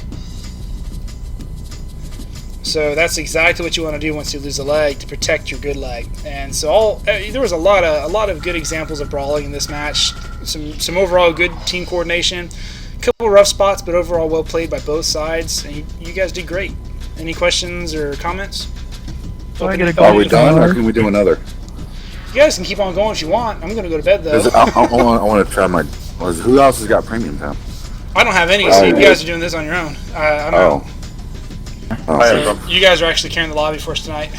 Speaker 1: So that's exactly what you want to do once you lose a leg, to protect your good leg. And so there was a lot of good examples of brawling in this match. Some overall good team coordination. A couple rough spots, but overall well played by both sides. And you guys did great. Any questions or comments?
Speaker 6: Are we done, or can we do another?
Speaker 1: You guys can keep on going if you want. I'm going to go to bed though.
Speaker 6: I want to try my. Who else has got premium time?
Speaker 1: I don't have any, so you guys are doing this on your own. I'm out. So you guys are actually carrying the lobby for us tonight.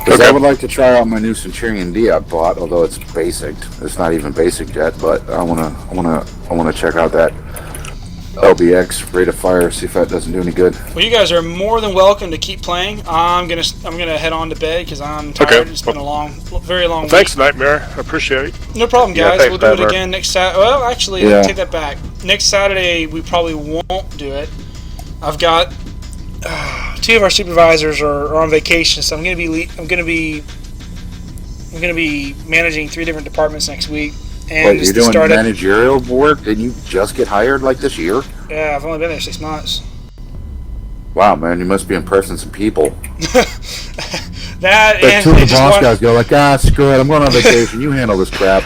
Speaker 6: Because I would like to try out my new Centurion D I bought, although it's basic. It's not even basic yet, but I wanna check out that LBX rate of fire, see if that doesn't do any good.
Speaker 1: Well, you guys are more than welcome to keep playing. I'm gonna head on to bed because I'm tired. It's been a very long week.
Speaker 4: Thanks, Nightmare. I appreciate it.
Speaker 1: No problem, guys.
Speaker 7: thanks,
Speaker 1: We'll do it
Speaker 7: Nightmare.
Speaker 1: again next Saturday. Well, actually, take that back. Next Saturday we probably won't do it. I've got two of our supervisors are on vacation, so I'm gonna be managing 3 different departments next week. And
Speaker 6: Wait, you're doing managerial work? Didn't you just get hired like this year?
Speaker 1: Yeah, I've only been there 6 months.
Speaker 6: Wow, man, you must be impressing some people.
Speaker 1: That
Speaker 6: Like
Speaker 1: and
Speaker 6: two of
Speaker 1: they
Speaker 6: the
Speaker 1: just
Speaker 6: boss
Speaker 1: want,
Speaker 6: guys go like, screw it, I'm going on vacation. You handle this crap.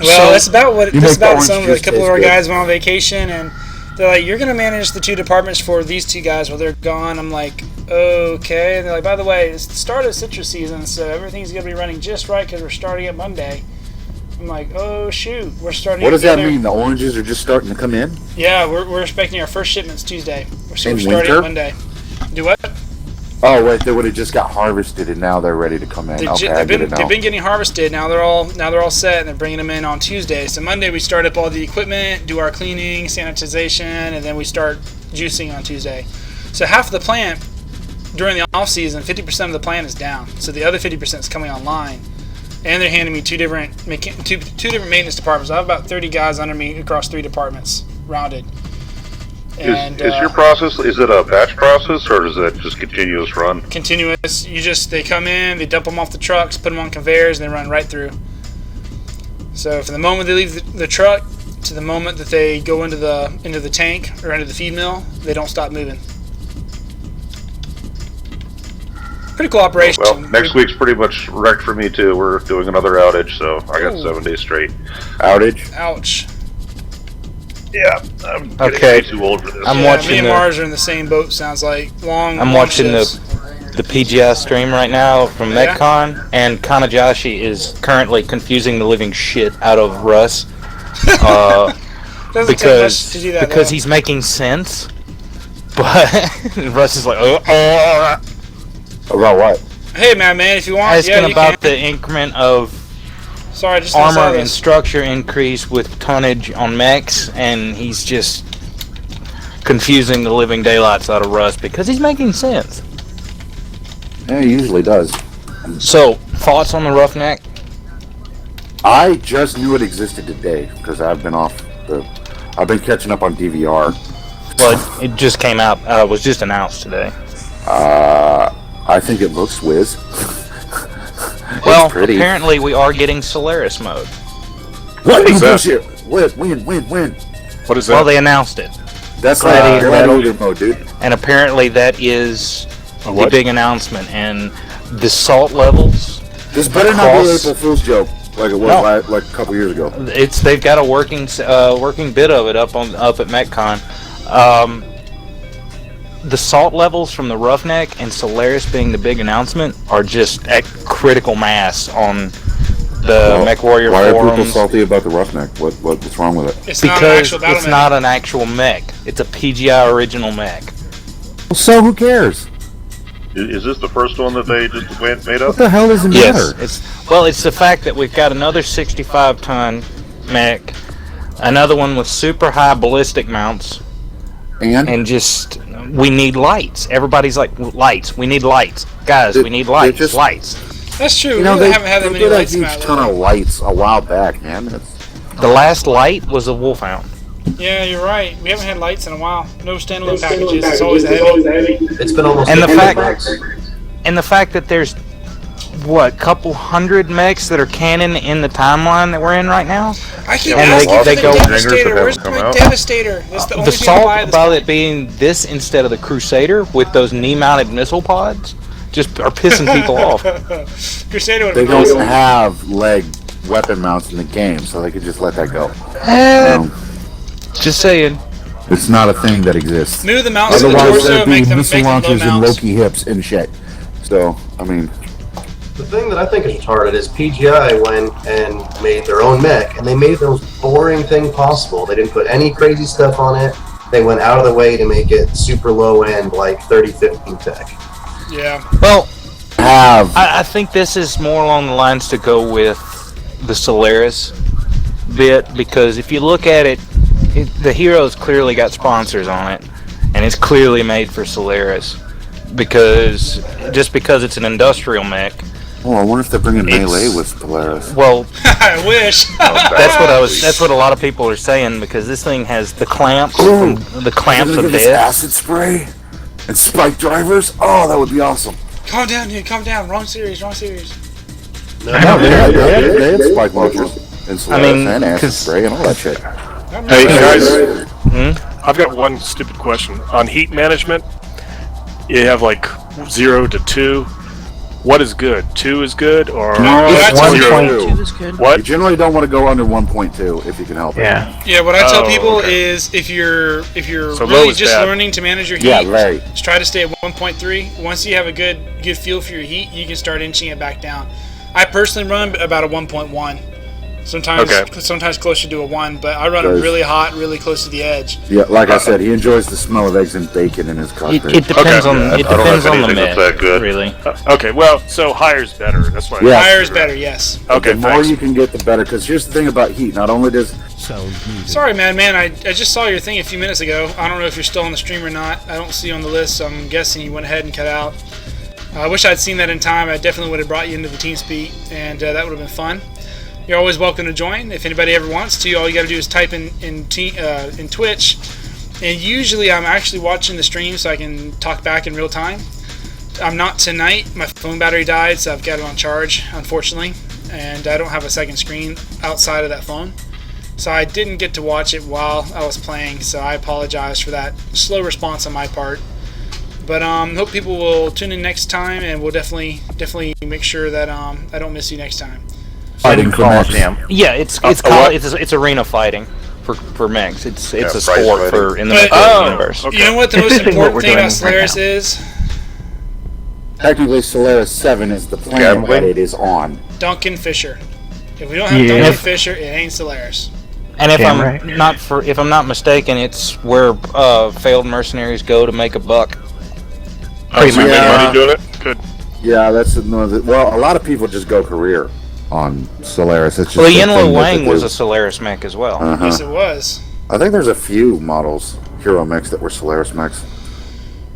Speaker 1: well, that's about what.
Speaker 6: You
Speaker 1: That's
Speaker 6: make the
Speaker 1: about
Speaker 6: orange
Speaker 1: a
Speaker 6: juice
Speaker 1: couple of
Speaker 6: taste
Speaker 1: our
Speaker 6: good.
Speaker 1: guys went on vacation, and they're like, "You're gonna manage the 2 departments for these 2 guys while they're gone." I'm like, "Okay." And they're like, "By the way, it's the start of citrus season, so everything's gonna be running just right because we're starting at Monday." I'm like, "Oh shoot, we're starting."
Speaker 6: What does that
Speaker 1: together."
Speaker 6: mean? The oranges are just starting to come in?
Speaker 1: Yeah, we're expecting our first shipments Tuesday. So
Speaker 6: In
Speaker 1: we're starting
Speaker 6: winter?
Speaker 1: on Monday. Do what?
Speaker 6: Oh wait, they would have just got harvested and now they're ready to come in. Okay, I get it now.
Speaker 1: They've been getting harvested. Now they're all set, and they're bringing them in on Tuesday. So Monday we start up all the equipment, do our cleaning, sanitization, and then we start juicing on Tuesday. So half of the plant during the off season, 50% of the plant is down. So the other 50% is coming online. and they're handing me two different maintenance departments. I have about 30 guys under me across 3 departments, rounded. And,
Speaker 7: is your process, is it a batch process, or is it just continuous run?
Speaker 1: Continuous. They come in, they dump them off the trucks, put them on conveyors, and they run right through. So from the moment they leave the truck to the moment that they go into the tank or into the feed mill, they don't stop moving. Pretty cool operation.
Speaker 7: Well, next week's pretty much wrecked for me too. We're doing another outage, so I got 7 days straight.
Speaker 6: Outage?
Speaker 1: Ouch.
Speaker 7: Yeah, I'm getting too old for this.
Speaker 11: I'm watching
Speaker 1: me and Mars are in the same boat. Sounds like
Speaker 11: I'm watching the PGI stream right now from MechCon, and Kanajashi is currently confusing the living shit out of Russ because he's making sense, but Russ is like,
Speaker 6: about what?
Speaker 1: Hey, man, if you want,
Speaker 11: asking about the increment of armor and structure increase with tonnage on mechs, and he's just confusing the living daylights out of Russ because he's making sense.
Speaker 6: Yeah, he usually does.
Speaker 11: So, thoughts on the Roughneck?
Speaker 6: I just knew it existed today because I've been I've been catching up on DVR.
Speaker 11: Well, it just came out. Was just announced today.
Speaker 6: I think it looks whiz.
Speaker 11: Well, apparently we are getting Solaris mode.
Speaker 6: What is that? Win.
Speaker 4: What is that?
Speaker 11: Well, they announced it.
Speaker 6: That's Gladiator mode, dude.
Speaker 11: And apparently that is the big announcement. And the salt levels.
Speaker 6: This better not be an April Fool's joke like it was like a couple years ago.
Speaker 11: They've got a working bit of it up at MechCon. The salt levels from the Roughneck and Solaris being the big announcement are just at critical mass on the Mech Warrior forums.
Speaker 6: Why are people salty about the Roughneck? What's wrong with it?
Speaker 11: Because it's not an actual mech. It's a PGI original mech.
Speaker 6: Well, so who cares?
Speaker 7: Is this the first one that they just made up?
Speaker 6: What the hell does it matter?
Speaker 11: It's the fact that we've got another 65-ton mech, another one with super high ballistic mounts, and just we need lights. Everybody's like, lights. We need lights, guys. We need lights. Lights.
Speaker 1: That's true.
Speaker 6: They
Speaker 1: haven't had that many lights.
Speaker 6: They did a huge ton of lights a while back, man.
Speaker 11: The last light was a Wolfhound.
Speaker 1: Yeah, you're right. We haven't had lights in a while. No standalone packages. It's always a heavy.
Speaker 8: It's been almost.
Speaker 11: And the fact that there's couple hundred mechs that are canon in the timeline that we're in right now.
Speaker 1: I keep asking for the Devastator. Where's my Devastator? That's the only
Speaker 11: the salt about it being this instead of the Crusader with those knee-mounted missile pods just are pissing people off.
Speaker 1: Crusader would
Speaker 6: They don't have leg weapon mounts in the game, so they could just let that go.
Speaker 11: Just saying.
Speaker 6: It's not a thing that exists.
Speaker 1: Move the mounts in the torso, make them
Speaker 6: missile launchers and Loki hips and shit. So, I mean...
Speaker 8: The thing that I think is retarded is PGI went and made their own mech, and they made the most boring thing possible. They didn't put any crazy stuff on it. They went out of the way to make it super low end, like 3015 tech.
Speaker 1: Yeah.
Speaker 11: Well, I think this is more along the lines to go with the Solaris bit, because if you look at it, the Hero's clearly got sponsors on it, and it's clearly made for Solaris, because it's an industrial mech.
Speaker 6: Oh, I wonder if they're bringing melee with Solaris.
Speaker 11: Well,
Speaker 1: I wish.
Speaker 11: That's what a lot of people are saying, because this thing has the clamps, the clamps of death.
Speaker 6: Acid spray and spike drivers. Oh, that would be awesome.
Speaker 1: Calm down, dude. Calm down. Wrong series.
Speaker 6: No, they had spike launchers and Solaris and acid spray and all that shit.
Speaker 4: Hey guys, I've got one stupid question on heat management. You have like 0 to 2. What is good? 2 is good, or
Speaker 11: 1.2 is good.
Speaker 4: What?
Speaker 6: You generally don't want to go under 1.2 if you can help it.
Speaker 1: Yeah. What I tell people is if you're really just learning to manage your heat, just try to stay at 1.3. Once you have a good feel for your heat, you can start inching it back down. I personally run about a 1.1. Sometimes closer to a 1, but I run them really hot, really close to the edge.
Speaker 6: Yeah, like I said, he enjoys the smell of eggs and bacon in his cockpit.
Speaker 11: It depends on the mech, really.
Speaker 4: Okay, well, so higher's better. That's why.
Speaker 6: Yeah.
Speaker 1: Higher's better, yes.
Speaker 4: Okay,
Speaker 6: the more you can get, the better. Because here's the thing about heat: not only does
Speaker 1: Sorry, man. I just saw your thing a few minutes ago. I don't know if you're still on the stream or not. I don't see you on the list, so I'm guessing you went ahead and cut out. I wish I'd seen that in time. I definitely would have brought you into the TeamSpeak, and that would have been fun. You're always welcome to join. If anybody ever wants to, all you got to do is type in Twitch. And usually I'm actually watching the stream so I can talk back in real time. I'm not tonight. My phone battery died, so I've got it on charge, unfortunately. And I don't have a second screen outside of that phone. So I didn't get to watch it while I was playing, so I apologize for that slow response on my part. But hope people will tune in next time, and we'll definitely make sure that I don't miss you next time.
Speaker 3: Fighting Coliseum.
Speaker 11: Yeah, it's arena fighting for mechs. It's a sport in the mech universe.
Speaker 1: You know what the most important thing about Solaris is?
Speaker 6: Technically, Solaris 7 is the planet that it is on.
Speaker 1: Duncan Fisher. If we don't have Duncan Fisher, it ain't Solaris.
Speaker 11: And if I'm not mistaken, it's where failed mercenaries go to make a buck.
Speaker 4: Oh, so money doing it? Good.
Speaker 6: Yeah, that's another. Well, a lot of people just go career on Solaris. It's just
Speaker 11: well, Yinlo Wang was a Solaris mech as well.
Speaker 1: Yes, it was.
Speaker 6: I think there's a few models, hero mechs, that were Solaris mechs.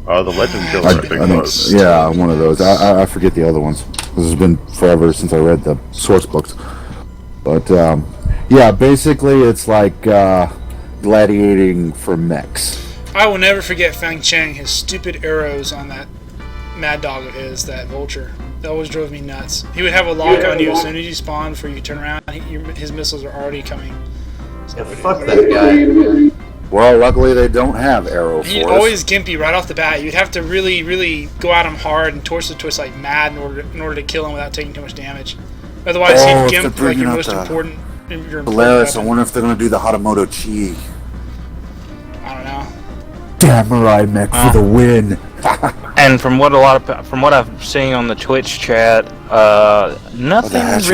Speaker 7: The Legend Killer, I think was.
Speaker 6: Yeah, one of those. I forget the other ones. This has been forever since I read the source books. But, yeah, basically it's like gladiating for mechs.
Speaker 1: I will never forget Fang Cheng, his stupid arrows on that Mad Dog of his, that Vulture. That always drove me nuts. He would have a lock on you as soon as you spawned before you turn around. His missiles are already coming.
Speaker 8: Yeah, fuck that guy.
Speaker 6: Well, luckily they don't have arrow force.
Speaker 1: He'd always gimp you right off the bat. You'd have to really, really go at him hard and torso twist like mad in order to kill him without taking too much damage. Otherwise, he'd gimp like your most important.
Speaker 6: Polaris, I wonder if they're going to do the Hatamoto Chi.
Speaker 1: I don't know.
Speaker 6: Samurai mech for the win.
Speaker 11: And from what I've seen on the Twitch chat, nothing has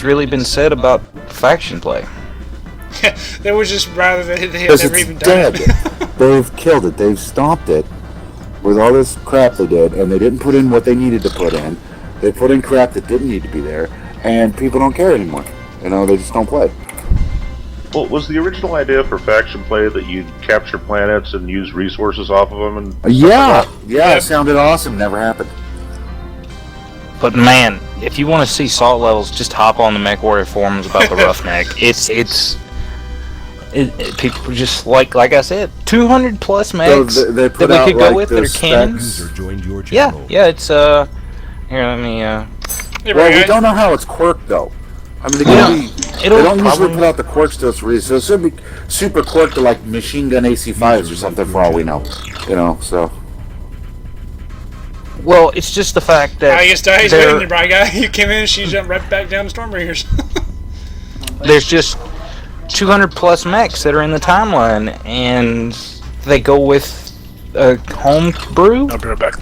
Speaker 11: really been said about faction play.
Speaker 1: They were just rather they had never even done it.
Speaker 6: They've killed it. They've stopped it with all this crap they did, and they didn't put in what they needed to put in. They put in crap that didn't need to be there, and people don't care anymore. You know, they just don't play.
Speaker 7: Well, was the original idea for faction play that you'd capture planets and use resources off of them? And
Speaker 6: yeah, it sounded awesome. Never happened.
Speaker 11: But man, if you want to see salt levels, just hop on the MechWarrior forums about the Roughneck. People just like I said, 200 plus mechs
Speaker 6: so
Speaker 11: that we could go with that are cannons. Yeah, it's here. Let me.
Speaker 6: Well, we don't know how it's quirked though. I mean, they don't usually put out the quirks till it's released, so it should be super quirked to like machine gun AC5s or something for all we know. You know, so.
Speaker 11: Well, it's just the fact that
Speaker 1: I guess Dai's waiting, the bright guy. You came in and she jumped right back down to Stormbringers.
Speaker 11: There's just 200 plus mechs that are in the timeline, and they go with a home brew.
Speaker 4: I'll be right back.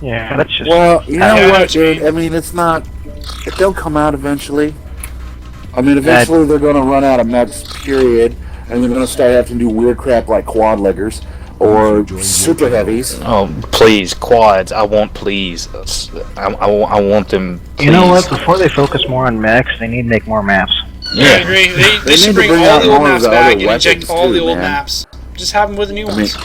Speaker 3: Yeah, that's just.
Speaker 6: Well, you know what, dude? I mean, it's not. They'll come out eventually. I mean, eventually they're going to run out of mechs, period, and they're going to start having to do weird crap like quad leggers or super heavies.
Speaker 11: Oh, please, quads! I want I want them. Please.
Speaker 3: You know what? Before they focus more on mechs, they need to make more maps.
Speaker 1: Yeah, I agree. They should bring all the old maps back and inject all the old maps. Just have them with the new ones.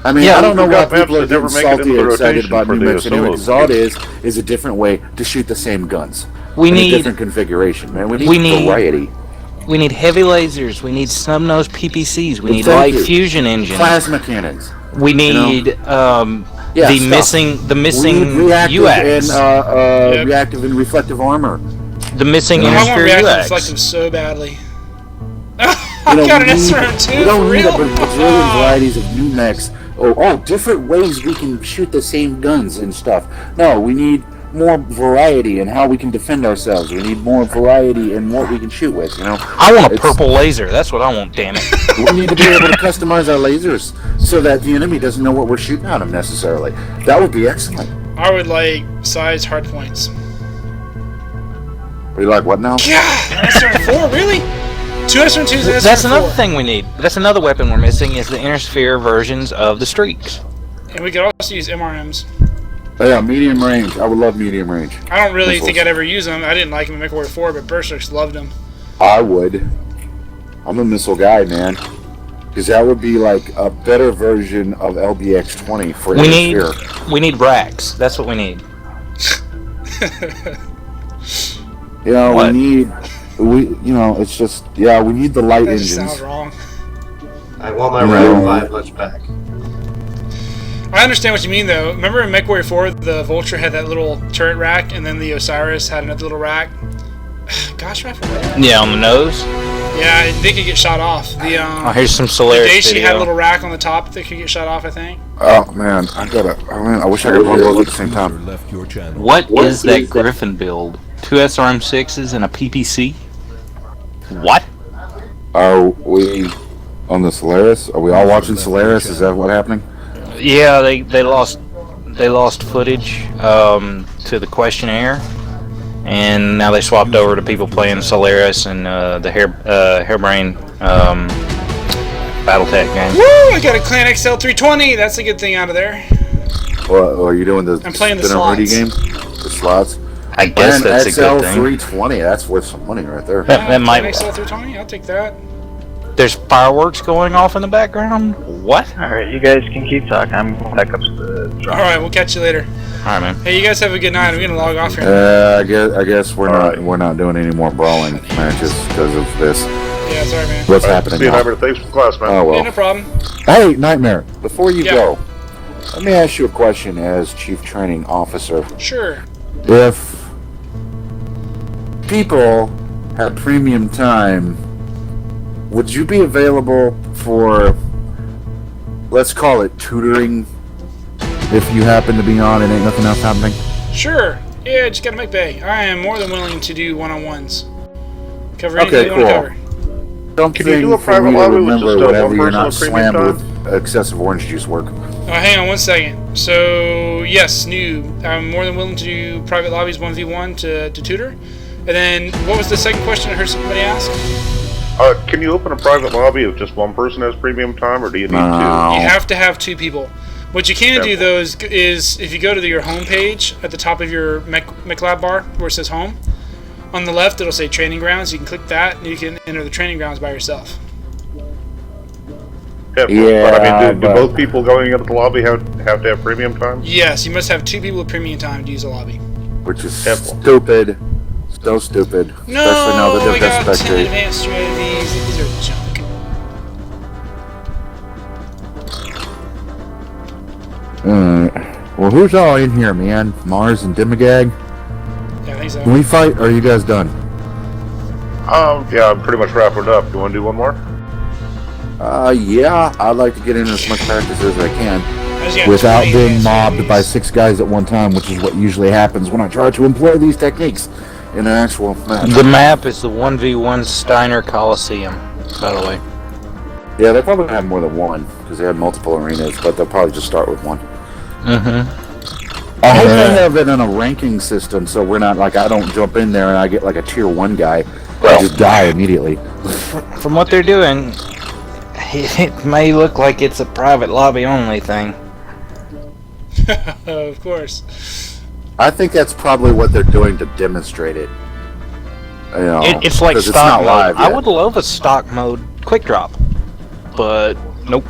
Speaker 6: I mean, I don't know why people are getting salty or excited about new mechs anyway, because all it is a different way to shoot the same guns. We need a different configuration, man. We need variety.
Speaker 11: We need heavy lasers. We need snub-nosed PPCs. We need light fusion engines.
Speaker 6: Plasma cannons.
Speaker 11: We need the missing
Speaker 6: UACs. And reactive and reflective armor.
Speaker 11: The missing
Speaker 1: I want reactive
Speaker 11: UACs.
Speaker 1: reflective so badly. I got an SRM too.
Speaker 6: We don't need a bajillion varieties of new mechs. Different ways we can shoot the same guns and stuff. No, we need more variety in how we can defend ourselves. We need more variety in what we can shoot with, you know?
Speaker 11: I want a purple laser. That's what I want, damn it.
Speaker 6: We need to be able to customize our lasers so that the enemy doesn't know what we're shooting at them necessarily. That would be excellent.
Speaker 1: I would like size hard points.
Speaker 6: Are you like, what now?
Speaker 1: Yeah! SRM4, really? 2 SRM2s and SRM4.
Speaker 11: That's another thing we need. That's another weapon we're missing is the inner sphere versions of the streaks.
Speaker 1: And we could also use MRMs.
Speaker 6: Oh, yeah, medium range. I would love medium range.
Speaker 1: I don't really think I'd ever use them. I didn't like them in MechWarrior 4, but Berserks loved them.
Speaker 6: I would. I'm a missile guy, man. Because that would be like a better version of LBX-20 for inner sphere.
Speaker 11: We need racks. That's what we need.
Speaker 6: You know,
Speaker 11: What?
Speaker 6: it's just, yeah, we need the light
Speaker 1: That just
Speaker 6: engines.
Speaker 1: sounds wrong.
Speaker 8: I want my
Speaker 6: No.
Speaker 8: round 5 punch back.
Speaker 1: I understand what you mean, though. Remember in MechWarrior 4, the Vulture had that little turret rack, and then the Osiris had another little rack? Gosh, I forgot.
Speaker 11: Yeah, on the nose.
Speaker 1: Yeah, they could get shot off. The
Speaker 11: Oh, here's some
Speaker 1: the
Speaker 11: Solaris
Speaker 1: Daisy
Speaker 11: video.
Speaker 1: had a little rack on the top that could get shot off, I think.
Speaker 6: Oh man, I wish I could run both at the same time.
Speaker 2: Left your channel.
Speaker 11: What is that Griffin build? 2 SRM6s and a PPC? What?
Speaker 6: Are we on the Solaris? Are we all watching Solaris? Is that what's happening?
Speaker 11: Yeah, they lost footage to the questionnaire, and now they swapped over to people playing Solaris and the Hairbrain BattleTech game.
Speaker 1: Woo! I got a Clan XL 320. That's a good thing out of there.
Speaker 6: Well, are you doing the
Speaker 1: I'm playing the
Speaker 6: Spin 'em Ready
Speaker 1: slots.
Speaker 6: game? The slots?
Speaker 11: I guess
Speaker 6: Man,
Speaker 11: that's a
Speaker 6: XL
Speaker 11: good thing.
Speaker 6: 320. That's worth some money right there.
Speaker 11: That might.
Speaker 1: Clan XL 320. I'll take that.
Speaker 11: There's fireworks going off in the background. What?
Speaker 3: Alright, you guys can keep talking. I'm going back up to the
Speaker 1: All right, we'll catch you later.
Speaker 11: All right, man.
Speaker 1: Hey, you guys have a good night. I'm gonna log off here.
Speaker 6: I guess we're not doing any more brawling matches because of this.
Speaker 1: Yeah, sorry, man.
Speaker 6: What's happening
Speaker 7: See you,
Speaker 6: now?
Speaker 7: Nightmare. Thanks for the class, man.
Speaker 6: Oh
Speaker 1: Yeah,
Speaker 6: well.
Speaker 1: no problem.
Speaker 6: Hey, Nightmare. Before you
Speaker 1: Yeah.
Speaker 6: go, let me ask you a question as Chief Training Officer.
Speaker 1: Sure.
Speaker 6: If people had premium time, would you be available for, let's call it tutoring, if you happen to be on and ain't nothing else happening?
Speaker 1: Sure. Yeah, just gotta make pay. I am more than willing to do one-on-ones. Cover
Speaker 6: Okay,
Speaker 1: anything you want to
Speaker 6: cool.
Speaker 1: cover.
Speaker 6: Something
Speaker 7: Can you do a
Speaker 6: for
Speaker 7: private
Speaker 6: me to
Speaker 7: lobby with
Speaker 6: remember
Speaker 7: just,
Speaker 6: whenever
Speaker 7: one
Speaker 6: you're
Speaker 7: person
Speaker 6: not
Speaker 7: with premium
Speaker 6: slammed
Speaker 7: time?
Speaker 6: with excessive orange juice work.
Speaker 1: Hang on one second. So, yes, new. I'm more than willing to do private lobbies 1v1 to tutor. And then, what was the second question I heard somebody ask?
Speaker 7: Can you open a private lobby if just one person has premium time, or do you need
Speaker 6: No.
Speaker 1: You have to have 2 people. What you can do, though, is if you go to your home page at the top of your MechLab bar where it says home, on the left it'll say training grounds. You can click that and you can enter the training grounds by yourself.
Speaker 7: two?
Speaker 6: Yeah,
Speaker 7: but I mean, do
Speaker 6: but-
Speaker 7: both people going into the lobby have to have premium time?
Speaker 1: Yes, you must have 2 people with premium time to use a lobby.
Speaker 6: Which is
Speaker 7: Simple.
Speaker 6: stupid. So stupid. Especially now
Speaker 1: No,
Speaker 6: that
Speaker 1: I
Speaker 6: they've
Speaker 1: got
Speaker 6: got
Speaker 1: 10
Speaker 6: spectators.
Speaker 1: advanced strategies. These are junk.
Speaker 6: Well, who's all in here, man? Mars and Dimagag?
Speaker 1: Yeah, I think so.
Speaker 6: Can we fight, or are you guys done?
Speaker 7: Yeah, I'm pretty much wrapping it up. You want to do one more?
Speaker 6: Yeah, I'd like to get in as much practice as I can
Speaker 1: I just got
Speaker 6: without
Speaker 1: 20
Speaker 6: being
Speaker 1: advanced
Speaker 6: mobbed by
Speaker 1: strategies.
Speaker 6: 6 guys at one time, which is what usually happens when I try to employ these techniques in an actual match.
Speaker 11: The map is the 1v1 Steiner Coliseum, by the way.
Speaker 6: Yeah, they probably have more than one, because they have multiple arenas, but they'll probably just start with one.
Speaker 11: Mm-hmm.
Speaker 6: I hope they have it in a ranking system, so we're not like, I don't jump in there and I get like a tier 1 guy. I just die immediately.
Speaker 11: From what they're doing, it may look like it's a private lobby only thing.
Speaker 1: Of course.
Speaker 6: I think that's probably what they're doing to demonstrate it. You know,
Speaker 11: It's like
Speaker 6: 'cause
Speaker 11: stock
Speaker 6: it's not live
Speaker 11: mode. I
Speaker 6: yet.
Speaker 11: would love a stock mode quick drop, but nope.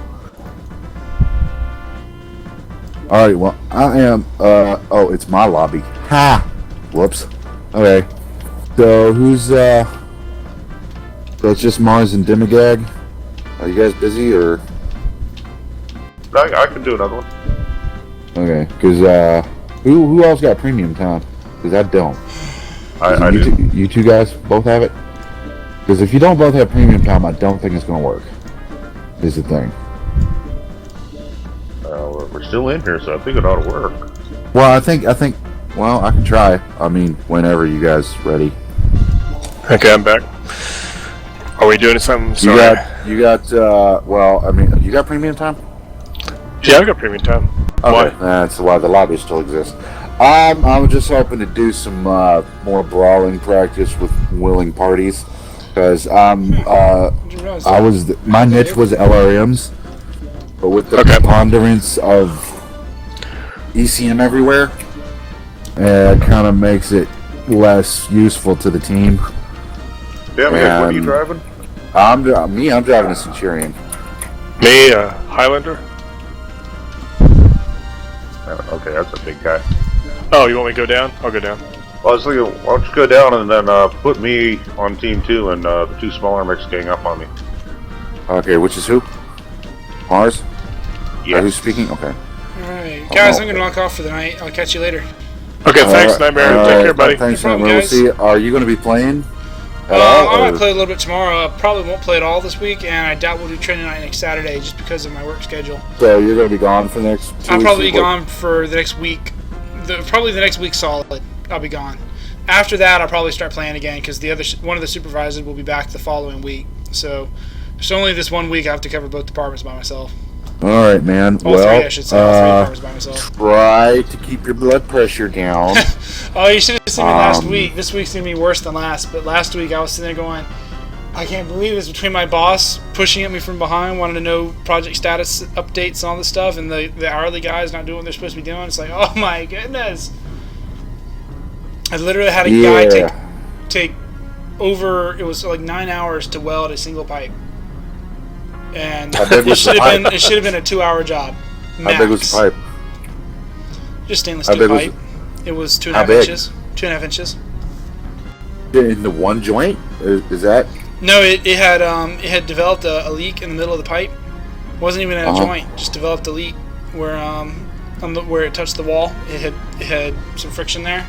Speaker 6: Alright, well, I am, oh, it's my lobby. Ha! Whoops. Okay. So, who's, so it's just Mars and Dimagag? Are you guys busy, or?
Speaker 7: I can do another one.
Speaker 6: Okay, because, who else got premium time? Because I don't.
Speaker 7: I
Speaker 6: you,
Speaker 7: do.
Speaker 6: you 2 guys both have it? Because if you don't both have premium time, I don't think it's going to work. Is the thing.
Speaker 7: We're still in here, so I think it ought to work.
Speaker 6: Well, I think, well, I can try. I mean, whenever you guys ready.
Speaker 4: Okay, I'm back. Are we doing something? Sorry.
Speaker 6: You got, well, I mean, you got premium time?
Speaker 4: Yeah, I got premium time.
Speaker 6: Okay,
Speaker 4: Why?
Speaker 6: that's why the lobby still exists. I was just hoping to do some more brawling practice with willing parties, because my niche was LRMs, but with the preponderance of ECM everywhere, it kind of makes it less useful to the team.
Speaker 7: Yeah, man, what are you driving?
Speaker 6: I'm driving a Centurion.
Speaker 4: Me, Highlander.
Speaker 7: Okay, that's a big guy.
Speaker 4: Oh, you want me to go down? I'll go down.
Speaker 7: Well, I was thinking, why don't you go down and then put me on team 2 and the 2 smaller mechs gang up on me.
Speaker 6: Okay, which is who? Mars?
Speaker 7: Yeah.
Speaker 6: Who's speaking? Okay.
Speaker 1: Alright, guys, I'm gonna knock off for the night. I'll catch you later.
Speaker 4: Okay, thanks, Nightmare. Take care, buddy.
Speaker 6: Thanks,
Speaker 1: No problem,
Speaker 6: Nightmare. We'll
Speaker 1: guys.
Speaker 6: see. Are you going to be playing at all?
Speaker 1: I might
Speaker 6: or-
Speaker 1: play a little bit tomorrow. I probably won't play at all this week, and I doubt we'll do training night next Saturday just because of my work schedule.
Speaker 6: So you're going to be gone for the next 2 weeks?
Speaker 1: I'll probably be
Speaker 6: or what?
Speaker 1: gone for the next week. Probably the next week solid. I'll be gone. After that, I'll probably start playing again because one of the supervisors will be back the following week. So it's only this 1 week I have to cover both departments by myself.
Speaker 6: All right, man.
Speaker 1: All three, I should say. All three departments by myself.
Speaker 6: Try to keep your blood pressure down.
Speaker 1: Oh, you should have seen me last week. This week's going to be worse than last. But last week I was sitting there going, I can't believe this, between my boss pushing at me from behind, wanting to know project status updates and all this stuff, and the hourly guys not doing what they're supposed to be doing. It's like, oh my goodness. I literally had a guy take over, it was like 9 hours to weld a single pipe. And it should have been a 2-hour job. Max.
Speaker 6: How big was the pipe?
Speaker 1: Just stainless
Speaker 6: How
Speaker 1: steel
Speaker 6: big was
Speaker 1: pipe. It was 2.5
Speaker 6: How big?
Speaker 1: inches. 2.5 inches.
Speaker 6: In the one joint? Is that?
Speaker 1: No, it had developed a leak in the middle of the pipe. It wasn't even in a joint. Just developed a leak where where it touched the wall. It had some friction there.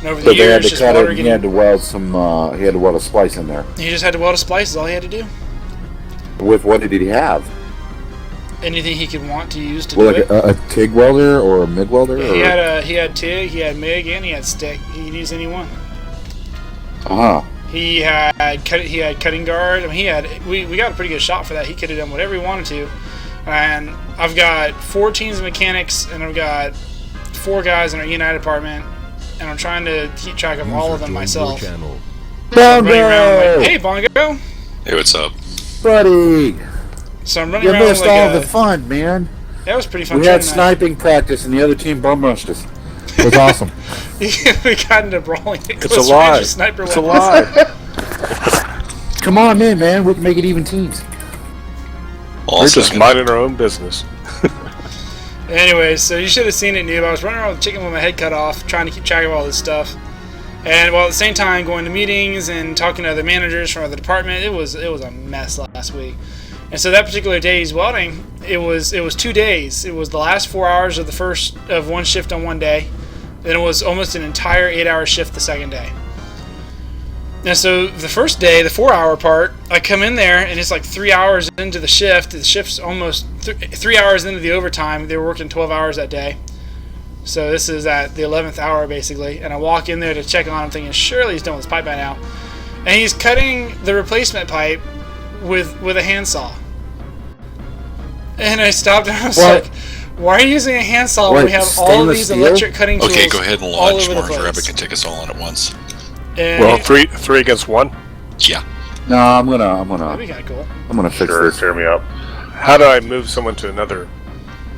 Speaker 1: And over the years, just water getting.
Speaker 6: He had to weld some. He had to weld a splice in there.
Speaker 1: He just had to weld a splice. Is all he had to do.
Speaker 6: With what did he have?
Speaker 1: Anything he could want to use to
Speaker 6: Well,
Speaker 1: do
Speaker 6: like
Speaker 1: it.
Speaker 6: a TIG welder or a MIG welder?
Speaker 1: He had TIG, he had MIG, and he had stick. He could use any one. He had cutting guard. I mean, we got a pretty good shot for that. He could have done whatever he wanted to. And I've got 4 teams of mechanics, and I've got 4 guys in our E&I department, and I'm trying to keep track of all of them myself.
Speaker 6: Bongo!
Speaker 1: Like, hey, Bongo!
Speaker 12: Hey, what's up?
Speaker 6: Buddy!
Speaker 1: So I'm running
Speaker 6: You
Speaker 1: around
Speaker 6: missed
Speaker 1: like
Speaker 6: all the fun, man.
Speaker 1: That was pretty fun.
Speaker 6: We had sniping practice, and the other team bum rushed us. It was awesome.
Speaker 1: We got into brawling.
Speaker 6: It's a lie.
Speaker 1: Sniper
Speaker 6: It's a
Speaker 1: weapons.
Speaker 6: lie. Come on in, man. We can make it even teams.
Speaker 4: We're just minding our own business.
Speaker 1: Anyways, so you should have seen it, Noob. I was running around with a chicken with my head cut off, trying to keep track of all this stuff. And while at the same time going to meetings and talking to other managers from other department, it was a mess last week. And so that particular day's welding, it was 2 days. It was the last 4 hours of one shift on one day. Then it was almost an entire 8-hour shift the second day. And so the first day, the 4-hour part, I come in there and it's like 3 hours into the shift. The shift's almost 3 hours into the overtime. They were working 12 hours that day. So this is at the 11th hour basically. And I walk in there to check on him thinking, surely he's done with his pipe by now. And he's cutting the replacement pipe with a handsaw. And I stopped and I was like, why are you using a handsaw when we have all of these electric cutting tools?
Speaker 12: Okay, go ahead and
Speaker 1: all
Speaker 12: launch.
Speaker 1: over the
Speaker 12: Mars Rabbit
Speaker 1: place?
Speaker 12: can take us all on at once.
Speaker 1: And
Speaker 4: Well, three against one.
Speaker 12: Yeah.
Speaker 6: No, I'm gonna.
Speaker 1: That'd be kind of cool.
Speaker 6: I'm gonna fix
Speaker 7: Sure,
Speaker 6: this.
Speaker 7: tear me up.
Speaker 4: How do I move someone to another?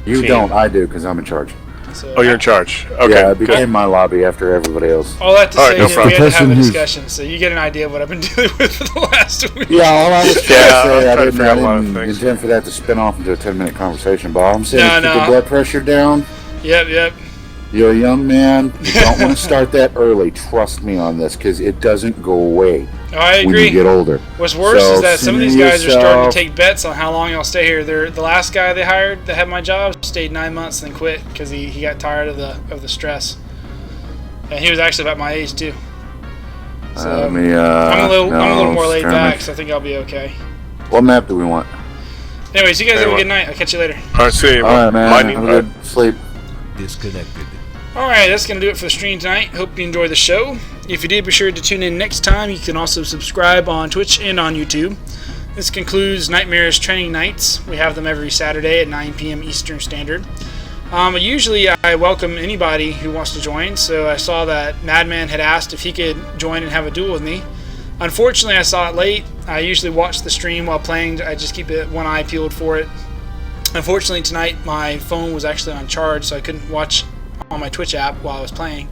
Speaker 6: You
Speaker 4: team?
Speaker 6: don't. I do because I'm in charge.
Speaker 1: So
Speaker 4: Oh, you're in charge. Okay.
Speaker 6: Yeah, it
Speaker 4: good.
Speaker 6: became my lobby after everybody else.
Speaker 1: all that to
Speaker 4: All
Speaker 1: say
Speaker 4: right, no
Speaker 1: is we
Speaker 4: problem.
Speaker 1: had to have a
Speaker 6: The person who's-
Speaker 1: discussion, so you get an idea of what I've been dealing with for the last week.
Speaker 6: Yeah, all I was trying
Speaker 4: Yeah,
Speaker 6: to say,
Speaker 4: I'm
Speaker 6: I
Speaker 4: trying to
Speaker 6: didn't,
Speaker 4: figure out a lot of
Speaker 6: I didn't
Speaker 4: things.
Speaker 6: intend for that to spin off into a 10-minute conversation, but all I'm saying
Speaker 1: No,
Speaker 6: is keep
Speaker 1: no.
Speaker 6: your blood pressure down.
Speaker 1: Yep.
Speaker 6: You're a young man. You don't want to start that early. Trust me on this, because it doesn't go away
Speaker 1: Oh, I
Speaker 6: when
Speaker 1: agree.
Speaker 6: you get older.
Speaker 1: What's worse
Speaker 6: So,
Speaker 1: is that some of these
Speaker 6: center
Speaker 1: guys are starting
Speaker 6: yourself.
Speaker 1: to take bets on how long I'll stay here. The last guy they hired that had my job stayed 9 months and then quit because he got tired of the stress. And he was actually about my age too. So I'm a little more laid back, so I think I'll be okay.
Speaker 6: What map do we want?
Speaker 1: Anyways, you guys have a
Speaker 4: Anyway.
Speaker 1: good night. I'll catch you later.
Speaker 4: All right, see you.
Speaker 6: All right, man.
Speaker 4: Mining-
Speaker 6: Have a good sleep.
Speaker 2: Disconnected.
Speaker 1: Alright, that's going to do it for the stream tonight. Hope you enjoyed the show. If you did, be sure to tune in next time. You can also subscribe on Twitch and on YouTube. This concludes Nightmare's training nights. We have them every Saturday at 9 p.m. Eastern Standard. Usually I welcome anybody who wants to join, so I saw that Madman had asked if he could join and have a duel with me. Unfortunately, I saw it late. I usually watch the stream while playing. I just keep one eye peeled for it. Unfortunately, tonight my phone was actually on charge, so I couldn't watch on my Twitch app while I was playing.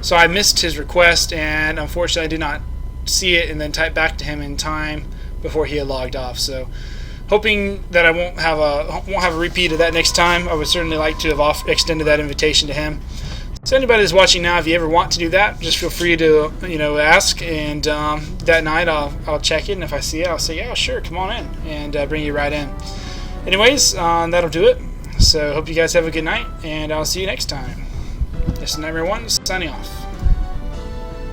Speaker 1: So I missed his request, and unfortunately I did not see it and then type back to him in time before he had logged off. So hoping that I won't have a repeat of that next time. I would certainly like to have extended that invitation to him. So anybody that's watching now, if you ever want to do that, just feel free to ask, and that night I'll check it, and if I see it, I'll say, yeah, sure, come on in, and bring you right in. Anyways, that'll do it. So hope you guys have a good night, and I'll see you next time. This is Nightmare 1 signing off.